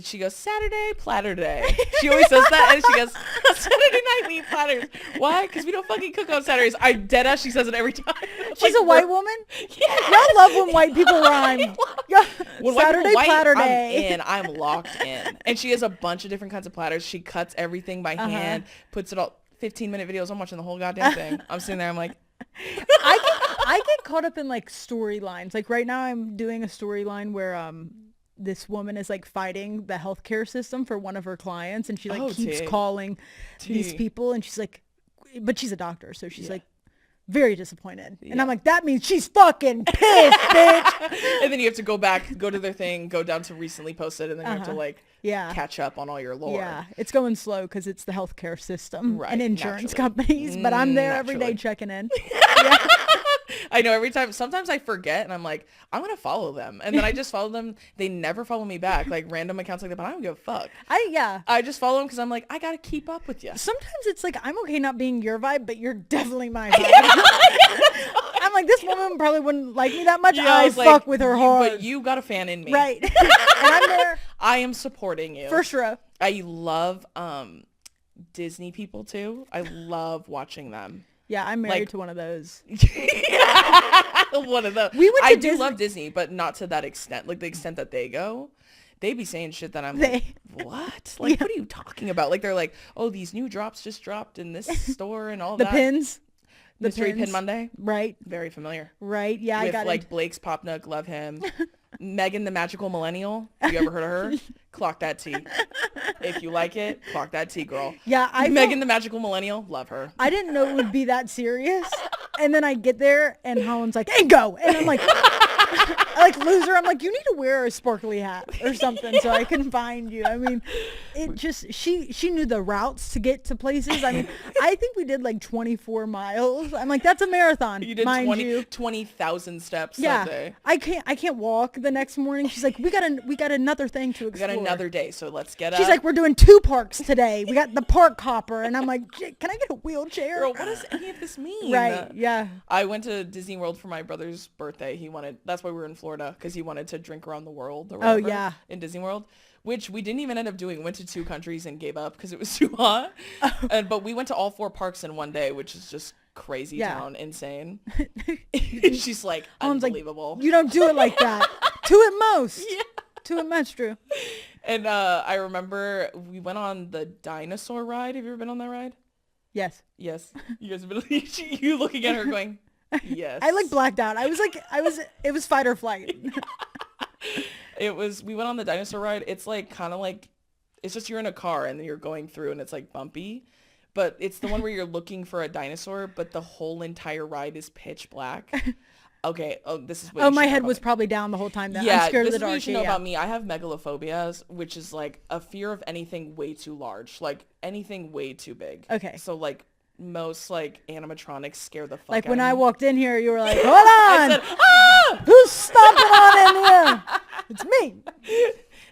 she goes, Saturday, platter day. She always says that, and she goes, Saturday night we eat platters. Why? Because we don't fucking cook on Saturdays. I deadass, she says it every time. She's a white woman? Yes. Y'all love when white people rhyme. Yeah. When Saturday white, platter day. I'm locked in. And she has a bunch of different kinds of platters. She cuts everything by hand, puts it all, 15-minute videos. I'm watching the whole goddamn thing. I'm sitting there, I'm like, I get caught up in like storylines. Like right now I'm doing a storyline where this woman is like fighting the healthcare system for one of her clients, and she like keeps calling these people, and she's like, but she's a doctor, so she's like very disappointed. And I'm like, that means she's fucking pissed, bitch. And then you have to go to their thing, go down to recently posted, and then you have to like catch up on all your lore. Yeah, it's going slow because it's the healthcare system and insurance companies, but I'm there every day checking in. I know every time. Sometimes I forget and I'm like, I'm going to follow them. And then I just follow them. They never follow me back. Like random accounts like that, but I don't give a fuck. I just follow them because I'm like, I got to keep up with you. Sometimes it's like, I'm okay not being your vibe, but you're definitely my vibe. I'm like, this woman probably wouldn't like me that much. Yeah, I fuck like, with her hard. But you got a fan in me. Right. And I'm there. I am supporting you. First row. I love Disney people too. I love watching them. Yeah, I'm married to one of those. One of those. I do love Disney, but not to that extent. Like the extent that they go, they be saying shit that I'm like, what? Like, what are you talking about? Like they're like, oh, these new drops just dropped in this store and all the that. Pins. The Mystery Pin Monday. Right. Very familiar. Right. Yeah, with, I got like Blake's Pop Nook, love him. Megan the Magical Millennial. Have you ever heard of her? Clock that T. If you like it, clock that T, girl. Yeah, Megan the Magical Millennial, love her. I didn't know it would be that serious. And then I get there and Holland's like, hey, go. And I'm like, I like lose her. I'm like, you need to wear a sparkly hat or something so I can find you. I mean, it just, she knew the routes to get to places. I mean, I think we did like 24 miles. I'm like, that's a marathon. You did 20,000 steps that day. I can't walk the next morning. She's like, we got another thing to explore. We got another day, so let's get up. She's like, we're doing 2 parks today. We got the park hopper. And I'm like, can I get a wheelchair? Girl, what does any of this mean? Right, yeah. I went to Disney World for my brother's birthday. That's why we were in Florida, because he wanted to drink around the world or whatever in Disney World, which we didn't even end up doing. We went to 2 countries and gave up because it was too hot. But we went to all 4 parks in one day, which is just crazy town, insane. She's like, unbelievable. Like, you don't do it like that. 2 at most. Yeah. 2 at most, Drew. And I remember we went on the dinosaur ride. Have you ever been on that ride? Yes. Yes. You guys have been, you looking at her going, yes. I like blacked out. It was fight or flight. We went on the dinosaur ride. It's like kind of like, it's just you're in a car and you're going through and it's like bumpy, but it's the one where you're looking for a dinosaur, but the whole entire ride is pitch black. Okay. Oh, this is what my head was probably down the whole time. Yeah, I'm scared of the this is what dark. you should know about me. I have megalophobia, which is like a fear of anything way too large, like anything way too big. Okay. So like most like animatronics scare the fuck like out when of me. I walked in here, you were like, hold on. I said, ah! Who's stomping on in here? It's me.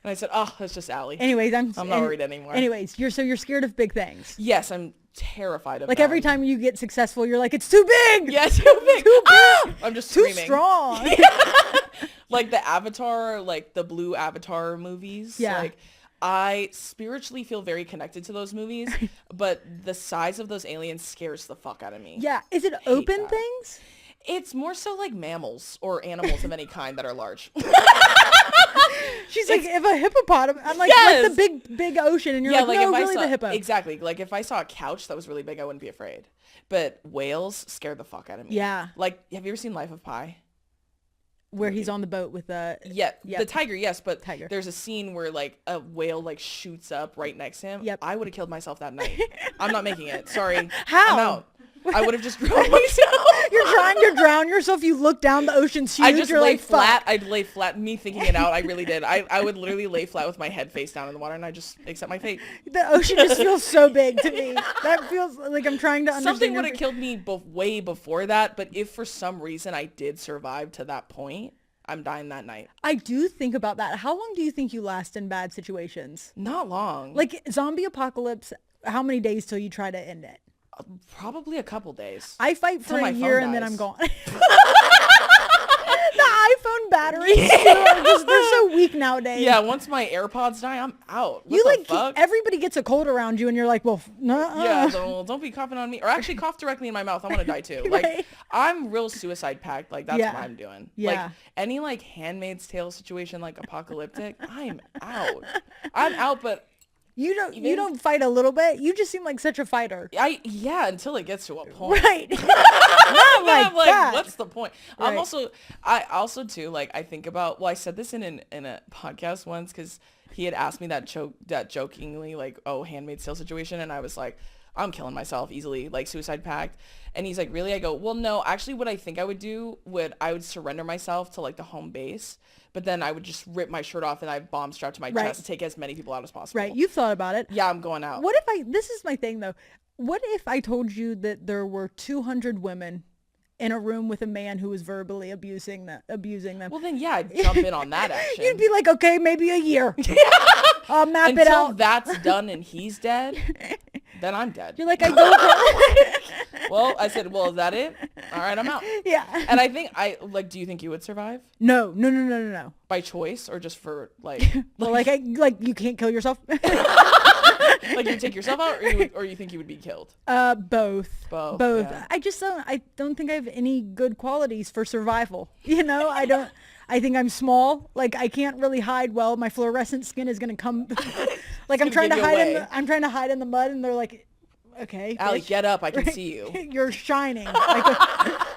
And I said, oh, that's just Alli. Anyways, I'm not worried anymore. Anyways, you're scared of big things. Yes, I'm terrified of like them. every time you get successful, you're like, it's too big. Yeah, too big. Too big. Ah! I'm just too screaming. Strong. Like the Avatar, like the blue Avatar movies. Yeah. Like I spiritually feel very connected to those movies, but the size of those aliens scares the fuck out of me. Yeah. Is it open things? It's more so like mammals or animals of any kind that are large. She's like, if a hippopotamus, I'm like, like the big ocean, and you're like, no, really the hippo. Exactly. Like if I saw a couch that was really big, I wouldn't be afraid. But whales scare the fuck out of me. Yeah. Like, have you ever seen Life of Pi? Where he's on the boat with the... Yeah, the tiger, yes, but there's a scene where, like, a whale, like, shoots up right next to him. Yep. I would have killed myself that night. I'm not making it. Sorry. How? I'm out. I would have just drowned myself. You're trying to drown yourself. You look down, the ocean's huge. I just you're lay like, flat. fuck. I'd lay flat. Me thinking it out, I really did. I would literally lay flat with my head face down in the water, and I just accept my fate. The ocean just feels so big to me. That feels like I'm trying to understand. Something would have killed me way before that, but if for some reason I did survive to that point, I'm dying that night. I do think about that. How long do you think you last in bad situations? Not long. Like zombie apocalypse, how many days till you try to end it? Probably a couple days. I fight for Till my a year phone and then dies. I'm gone. The iPhone batteries they're so weak nowadays. Yeah, once my AirPods die, I'm out. What You the like fuck? everybody gets a cold around you and you're like, well, nuh-uh. Yeah, don't be coughing on me. Or actually cough directly in my mouth. I want to die too. Like, Right. I'm real suicide packed. Like, that's Yeah. what I'm doing. Yeah. Like, any, like, Handmaid's Tale situation, like, apocalyptic, I'm out. I'm out, but You don't fight a little bit. You just seem like such a fighter. yeah, until it gets to a point. Right. Not Then I'm like, that. what's the point? Right. I also too, like, I think about, well, I said this in a podcast once because he had asked me that jokingly, like, oh, Handmaid's Tale situation. And I was like, I'm killing myself easily, like suicide pact. And he's like, really? I go, well, no, actually what I think I would do I would surrender myself to like the home base, but then I would just rip my shirt off and I have bombs strapped to my Right. chest and take as many people out as possible. Right. You've thought about it. Yeah, I'm going out. What if this is my thing though. What if I told you that there were 200 women in a room with a man who was verbally abusing them? Well, then, yeah, I'd jump in on that action. You'd be like, okay, maybe a year. I'll map it Until out. that's done and he's dead, then I'm dead. You're like, I go. Well, I said, well, is that it? All right, I'm out. Yeah. And I think do you think you would survive No. by choice or just for like, Well, like you can't kill yourself. like you take yourself out or you think you would be killed? Both. Both, Both. yeah. I don't think I have any good qualities for survival. You know, I think I'm small. Like I can't really hide well. My fluorescent skin is going to come like I'm trying to give you hide away. I'm trying to hide in the mud and they're like, okay, Allie, bitch. get up. I can see you. You're shining. Like,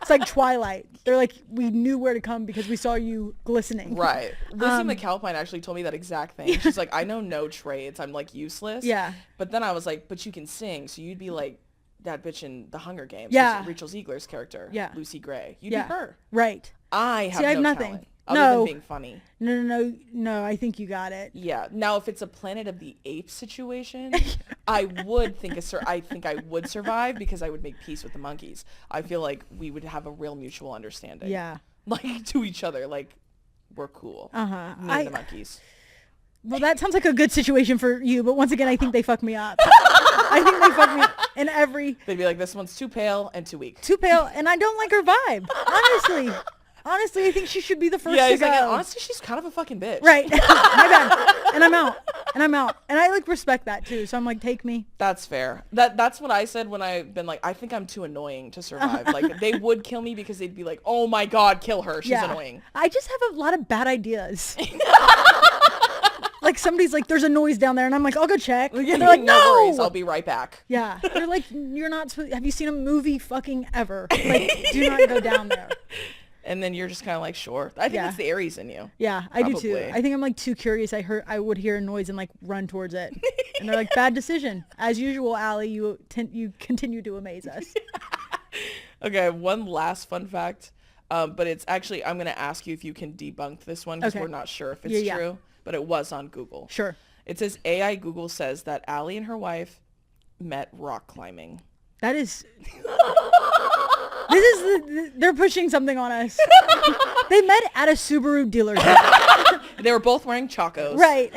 it's like Twilight. They're like, we knew where to come because we saw you glistening. Right. Lucy McAlpine actually told me that exact thing. She's like, I know no trades. I'm like useless. Yeah. But then I was like, but you can sing. So you'd be like that bitch in The Hunger Games. Yeah. Rachel Ziegler's character. Yeah. Lucy Gray. You'd Yeah. be her. Right. I have See, I have no nothing. talent other No. than being funny. No. I think you got it. Yeah. Now, if it's a Planet of the Apes situation, I would think I would survive because I would make peace with the monkeys. I feel like we would have a real mutual understanding. Yeah. Like to each other, like we're cool. Uh-huh. Me and the monkeys. Well, that sounds like a good situation for you, but once again, I think they fuck me up. I think they fuck me up in every They'd be like, this one's too pale and too weak. too pale, and I don't like her vibe. Honestly, I think she should be the first Yeah, to he's go. like, honestly, she's kind of a fucking bitch. Right. My bad. And I'm out. And I like respect that too. So I'm like, take me. That's fair. That's what I said when I've been like, I think I'm too annoying to survive. Like they would kill me because they'd be like, oh my God, kill her. She's annoying. I just have a lot of bad ideas. Like somebody's like, there's a noise down there, and I'm like, I'll go check. And they're like, no. worries, I'll be right back. Yeah. They're like, you're not supposed. Have you seen a movie fucking ever? Like, do not go down there. And then you're just kind of like, sure. I think it's the Aries in you. Yeah, I do too. Probably. I think I'm like too curious. I would hear a noise and like run towards it. And they're like, bad decision. As usual, Allie, you continue to amaze us. Okay, one last fun fact. But it's actually, I'm going to ask you if you can debunk this one because Okay. we're not sure if it's Yeah. true. But it was on Google. Sure. It says AI Google says that Allie and her wife met rock climbing. That is. They're pushing something on us. They met at a Subaru dealership. They were both wearing Chacos. Right.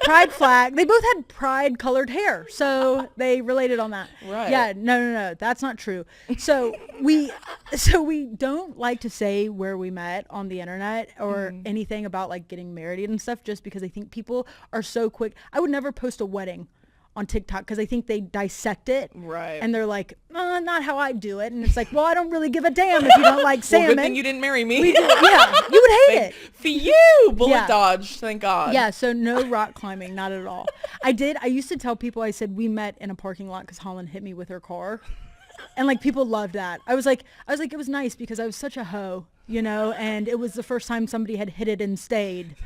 Pride flag. They both had pride colored hair. So they related on that. Right. Yeah. No. That's not true. So we don't like to say where we met on the internet or anything about like getting married and stuff just because I think people are so quick. I would never post a wedding on TikTok because I think they dissect it. Right. And they're like, not how I do it. And it's like, well, I don't really give a damn if you don't like Well, salmon. good thing you didn't marry me. Yeah, you would hate it. For you, bullet Yeah. dodge. Thank God. Yeah, so no rock climbing, not at all. I used to tell people, I said, we met in a parking lot because Holland hit me with her car. And like people loved that. I was like, it was nice because I was such a hoe, you know, and it was the first time somebody had hit it and stayed.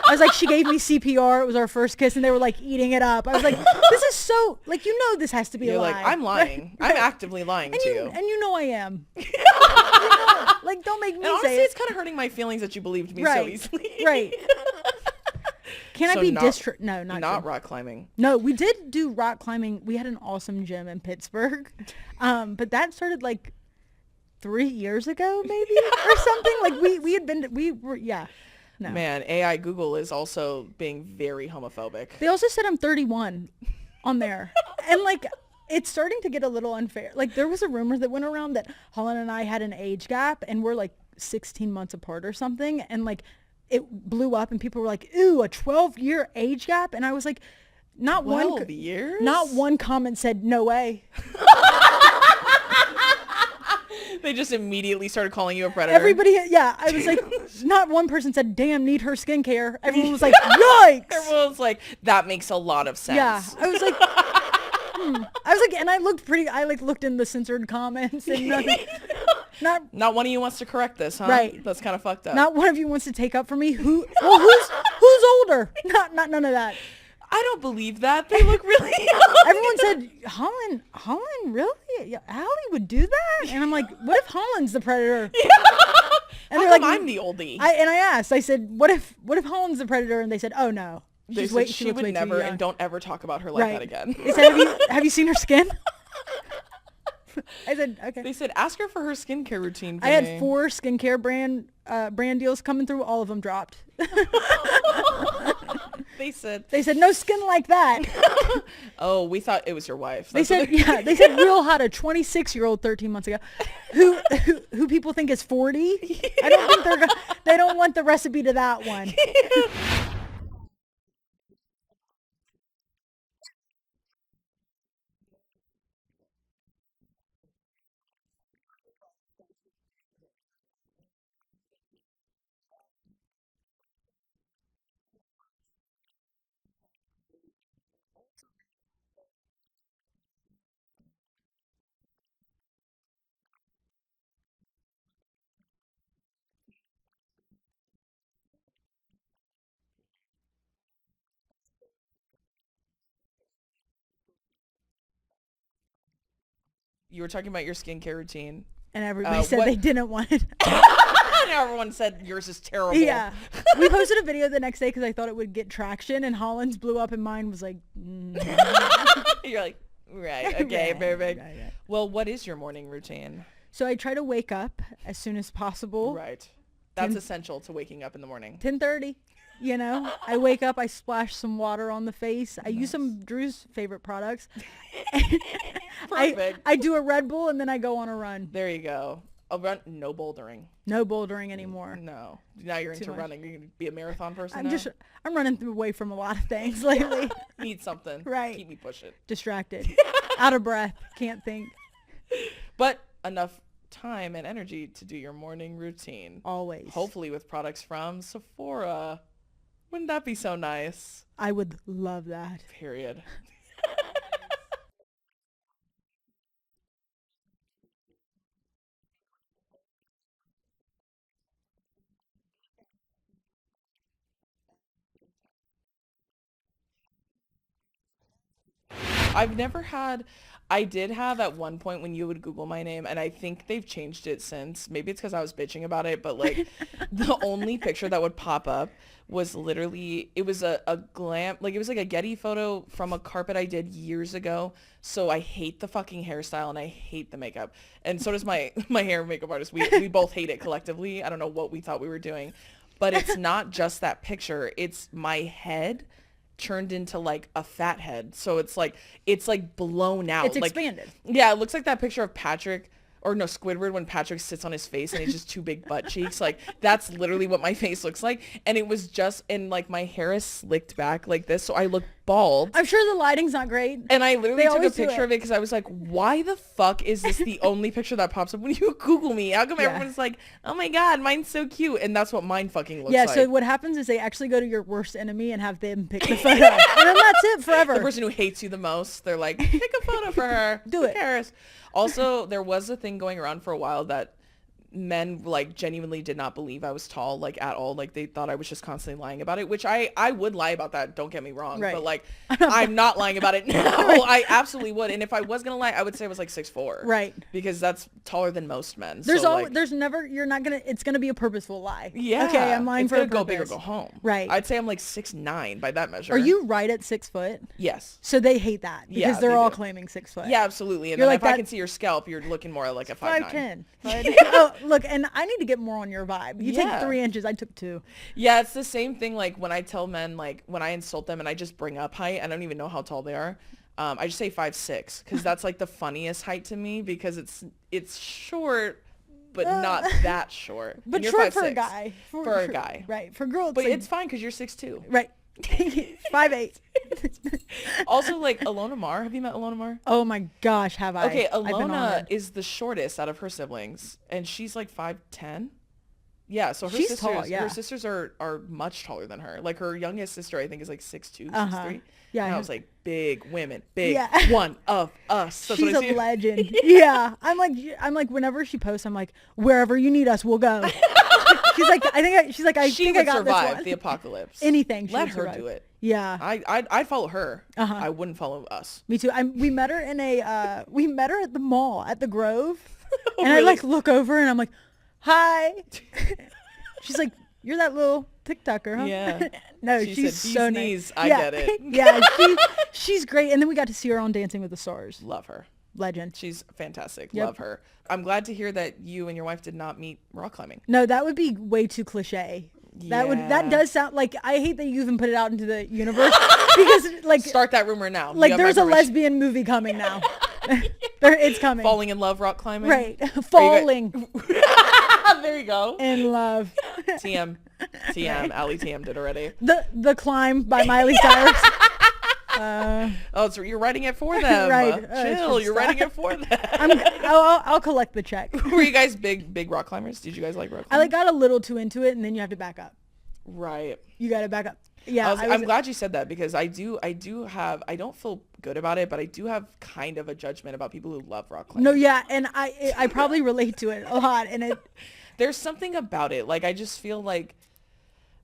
I was like, she gave me CPR. It was our first kiss, and they were like eating it up. I was like, this is so like this has to be You're a lie. like, I'm lying. Right? I'm actively lying And to you you. and you know I am. Like, don't make me And honestly, say it's it. kind of hurting my feelings that you believed me so Right. easily. Right. Can So I be not- No, not Not true. rock climbing. No, we did do rock climbing. We had an awesome gym in Pittsburgh. But that started like 3 years ago, maybe, or something. Like we had been, we were, yeah. No. Man, AI Google is also being very homophobic. They also said I'm 31 on there. And like, it's starting to get a little unfair. Like, there was a rumor that went around that Holland and I had an age gap and we're like 16 months apart or something. And like, it blew up and people were like, ooh, a 12-year age gap. And I was like, not 12 years? Not one comment said, no way. They just immediately started calling you a predator. Everybody, yeah. I was like, not one person said, damn, need her skincare. Everyone was like, yikes. Everyone was like, that makes a lot of sense. Yeah. I was like, and I looked pretty, I like looked in the censored comments and nothing. Not one of you wants to correct this, huh? Right. That's kind of fucked up. Not one of you wants to take up for me. Who's older? Not none of that. I don't believe that. They look really young. Everyone said, Holland, really? Yeah, Alli would do that? And I'm like, what if Holland's the predator? Yeah. And How they're come like, I'm the oldie? I asked, I said, what if Holland's the predator? And they said, oh no. They said she would never, and don't ever talk about her like that again. They said, have you seen her skin? I said, okay. They said, ask her for her skincare routine for I me. had 4 skincare brand deals coming through. All of them dropped. They said no skin like that. Oh, we thought it was your wife. They said real hot, a 26-year-old 13 months ago who people think is 40. Yeah. I don't think they don't want the recipe to that one. Yeah. You were talking about your skincare routine. And everybody said they didn't want it. And everyone said yours is terrible. Yeah. We posted a video the next day because I thought it would get traction, and Holland's blew up and mine was like, You're like, right, okay, perfect. Right. Well, what is your morning routine? So I try to wake up as soon as possible. Right. That's essential to waking up in the morning. 10:30. You know, I wake up, I splash some water on the face. I use some of Drew's favorite products. Perfect. I do a Red Bull and then I go on a run. There you go. A run, no bouldering. No bouldering anymore. No. Now you're into running. You're going to be a marathon person I'm running away from a lot of things lately. Need something. Right. Keep me pushing. Distracted. Out of breath. Can't think. But enough time and energy to do your morning routine. Always. Hopefully with products from Sephora. Wouldn't that be so nice? I would love that. Period. I did have at one point when you would Google my name, and I think they've changed it since. Maybe it's because I was bitching about it, but like the only picture that would pop up was literally, it was a glam, like it was like a Getty photo from a carpet I did years ago. So I hate the fucking hairstyle and I hate the makeup. And so does my hair and makeup artist. We both hate it collectively. I don't know what we thought we were doing. But it's not just that picture. It's my head turned into like a fat head, so it's like blown out. It's like, expanded. Yeah, it looks like that picture of Patrick, or no, Squidward, when Patrick sits on his face and he's just 2 big butt cheeks. Like that's literally what my face looks like. And it was just, and like my hair is slicked back like this, so I look bald. I'm sure the lighting's not great. And I literally took a picture of it because I was like, why the fuck is this the only picture that pops up when you Google me? How come everyone's like, oh my god, mine's so cute? And that's what mine fucking looks like. Yeah, so what happens is they actually go to your worst enemy and have them pick the photo. And then that's it forever. The person who hates you the most, they're like, pick a photo for her. Do Who it. cares? Also, there was a thing going around for a while that men like genuinely did not believe I was tall like at all. Like they thought I was just constantly lying about it, which I would lie about that, don't get me wrong, Right. but like I'm not lying about it now. I absolutely would. And if I was gonna lie, I would say I was like 6'4", Right. because that's taller than most men. There's so, always, like, there's never, you're not gonna, it's gonna be a purposeful lie. yeah, Okay, I'm lying it's for a gonna go purpose. big or go home. Right. I'd say I'm like 6'9" by that measure. Are you right at 6 foot? Yes. So they hate that because Yeah, they're they all do. claiming 6 foot. Yeah, absolutely. And You're then like if I that- can see your scalp, you're looking more like a 5'9". 5'10". Oh, look, and I need to get more on your vibe. You Yeah. take 3 inches, I took 2. Yeah, it's the same thing. Like when I tell men, like when I insult them and I just bring up height, I don't even know how tall they are. I just say 5'6" because that's like the funniest height to me, because it's short, but not that short. But And you're short for a 5'6". guy. For a guy. Right. For girls, But like, it's fine because you're 6'2". right. 5'8". Also, like Alona Mar. Have you met Alona Mar? Oh my gosh, have I? Okay, I've been Alona honored. is the shortest out of her siblings, and she's like 5'10". Yeah, so her She's sisters, tall, yeah. her sisters are much taller than her. Like her youngest sister, I think, is like 6'2", 6'3". Uh-huh. Yeah, and I I was like, big women, big Yeah. one of us. That's She's what I a see. legend. Yeah, I'm like whenever she posts, I'm like, wherever you need us, we'll go. She's like, I think I She think I would got this survive one. the apocalypse. Anything. She Let would her survive. do it. Yeah, I'd follow her. Uh-huh. I wouldn't follow us. me too. We met her in a we met her at the mall at the Grove, Oh, and I really? like look over and I'm like, hi. She's like, you're that little TikToker, huh? Yeah. No, She she's said, so "These nice. knees, I Yeah. get it." Yeah, she's great. And then we got to see her on Dancing with the Stars. Love her. Legend. She's fantastic. Yep. Love her. I'm glad to hear that you and your wife did not meet rock climbing. No, that would be way too cliche. That Yeah. does sound like, I hate that you even put it out into the universe because like Start that rumor now. You like have my there's a permission. lesbian movie coming now. It's coming. Falling in love rock climbing. Right. Falling There you go. in love. TM. Alli TM did already. The Climb by Miley Cyrus. Oh, so you're writing it for them. Right. Chill. You're writing it for them. I'll collect the check. Were you guys big rock climbers? Did you guys like rock I climbing? got a little too into it and then you have to back up. Right. You got to back up. Yeah. I'm glad you said that, because I don't feel good about it, but I do have kind of a judgment about people who love rock climbing. No, yeah, and I probably relate to it a lot, and it. There's something about it. Like, I just feel like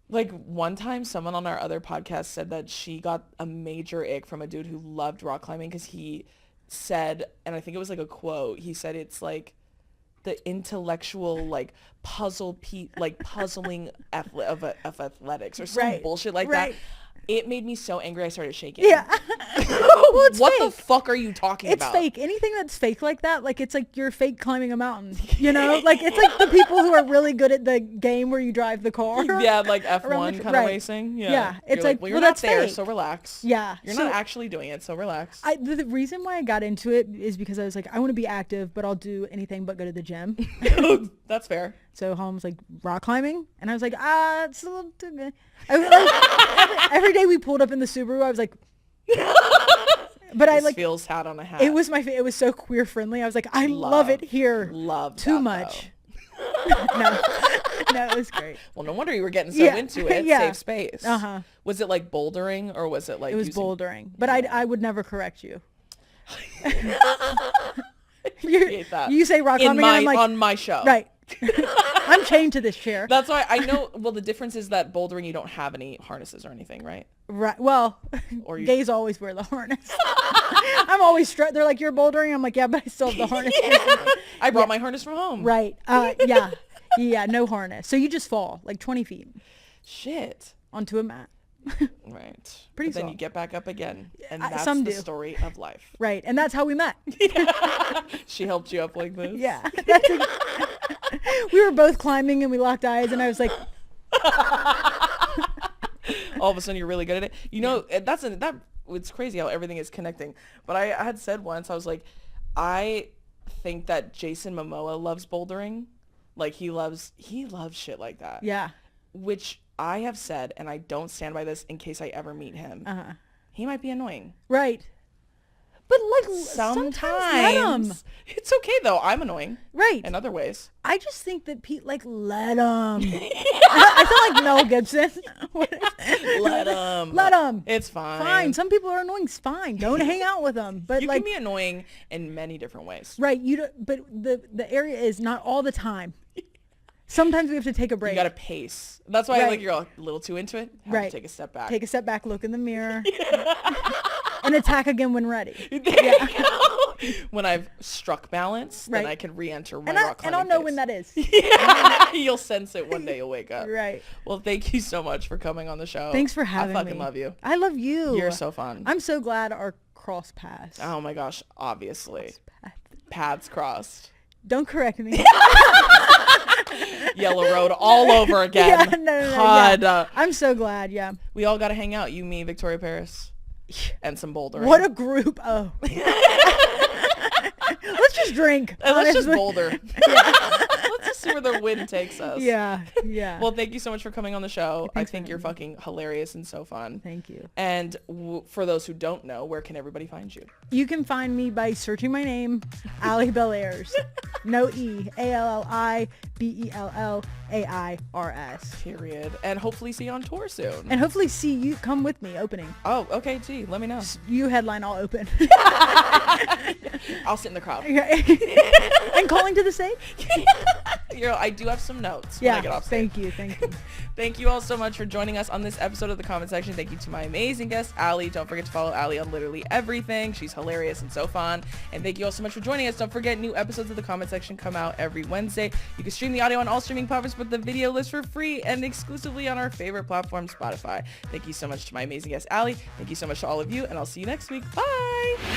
one time someone on our other podcast said that she got a major ick from a dude who loved rock climbing, because he said, and I think it was like a quote, he said it's like the intellectual like puzzling of athletics or some Right, bullshit like right. that. It made me so angry I started shaking. Yeah. Well, it's What fake. the fuck are you talking It's about? fake. Anything that's fake like that, like it's like you're fake climbing a mountain. You know, like it's like the people who are really good at the game where you drive the car. Yeah, like Around F1 the- kind of right. racing. Yeah. Yeah, it's You're like, well, well, you're not that's there, fake. so relax. Yeah. You're so not actually doing it, so relax. the reason why I got into it is because I was like, I want to be active, but I'll do anything but go to the gym. That's fair. So home was like rock climbing, and I was like, it's a little too good. Every day we pulled up in the Subaru, I was like, but I This like feels hat on a hat. it was it was so queer friendly. I was like, I love it here. Love too that, much. though. No, it was great. Well, no wonder you were getting so Yeah, into it. yeah. Safe space. Uh-huh. Was it like bouldering, or was it like It was using... bouldering, but I would never correct you. Appreciate that. You say rock In climbing, my, and I'm like, on my show. right. I'm chained to this chair. That's why I know. Well, the difference is that bouldering, you don't have any harnesses or anything, right? Right. Well, Or you- gays always wear the harness. I'm always they're like, you're bouldering. I'm like, yeah, but I still have the harness. I brought my harness from home. Right. Yeah. Yeah. No harness. So you just fall like 20 feet Shit. onto a mat. Right. Pretty But then soft. you get back up again, and that's some the do. story of life. Right. And that's how we met. She helped you up like this. Yeah. We were both climbing and we locked eyes and I was like, All of a sudden, you're really good at it. You know, it's crazy how everything is connecting. But I had said once, I was like, I think that Jason Momoa loves bouldering. Like he loves shit like that. yeah. Which I have said, and I don't stand by this in case I ever meet him. Uh-huh. He might be annoying. Right. But like sometimes let 'em. It's okay though. I'm annoying Right. in other ways. I just think that Pete let him. I feel like Mel Gibson. Let him. Let him. It's fine. Fine. Some people are annoying. It's fine. Don't hang out with them. But You like, can be annoying in many different ways. right. You don't, but the area is not all the time. Sometimes we have to take a break. You gotta pace. That's why Right. like you're a little too into it. Have Right. to take a step back. Take a step back, look in the mirror, and attack again when ready. There you go. When I've struck balance, then Right. I can re-enter my And, rock I'll climbing know phase. when that is. Yeah. You'll sense it one day you'll wake up. Right. Well, thank you so much for coming on the show. Thanks for having me. I fucking love you. I love you. You're so fun. I'm so glad our cross paths. Oh my gosh, obviously. Path. Paths crossed. Don't correct me. Yellow Road all over again. Yeah, no, God. yeah. I'm so glad, yeah. We all got to hang out. You, me, Victoria Paris, and some bouldering. What a group. Oh. Let's just drink. And let's just honestly. boulder. Yeah. Let's just see where the wind takes us. Yeah, yeah. Well, thank you so much for coming on the show. I Thanks for think you're having fucking hilarious and so fun. Thank you. And for those who don't know, where can everybody find you? You can find me by searching my name, Alli Bellairs. No E. ALLIBELLAIRS. Period. And hopefully see you on tour soon. And hopefully see you come with me opening. Oh, okay, T. Let me know. You headline, I'll open. I'll sit in the crowd. And calling to the stage? I do have some notes when I Yeah, get off stage. thank you. Thank you all so much for joining us on this episode of The Comment Section. Thank you to my amazing guest, Alli. Don't forget to follow Alli on literally everything. She's hilarious and so fun. And thank you all so much for joining us. Don't forget, new episodes of The Comment Section come out every Wednesday. You can stream the audio on all streaming platforms, but the video list for free and exclusively on our favorite platform, Spotify. Thank you so much to my amazing guest, Alli. Thank you so much to all of you, and I'll see you next week. Bye!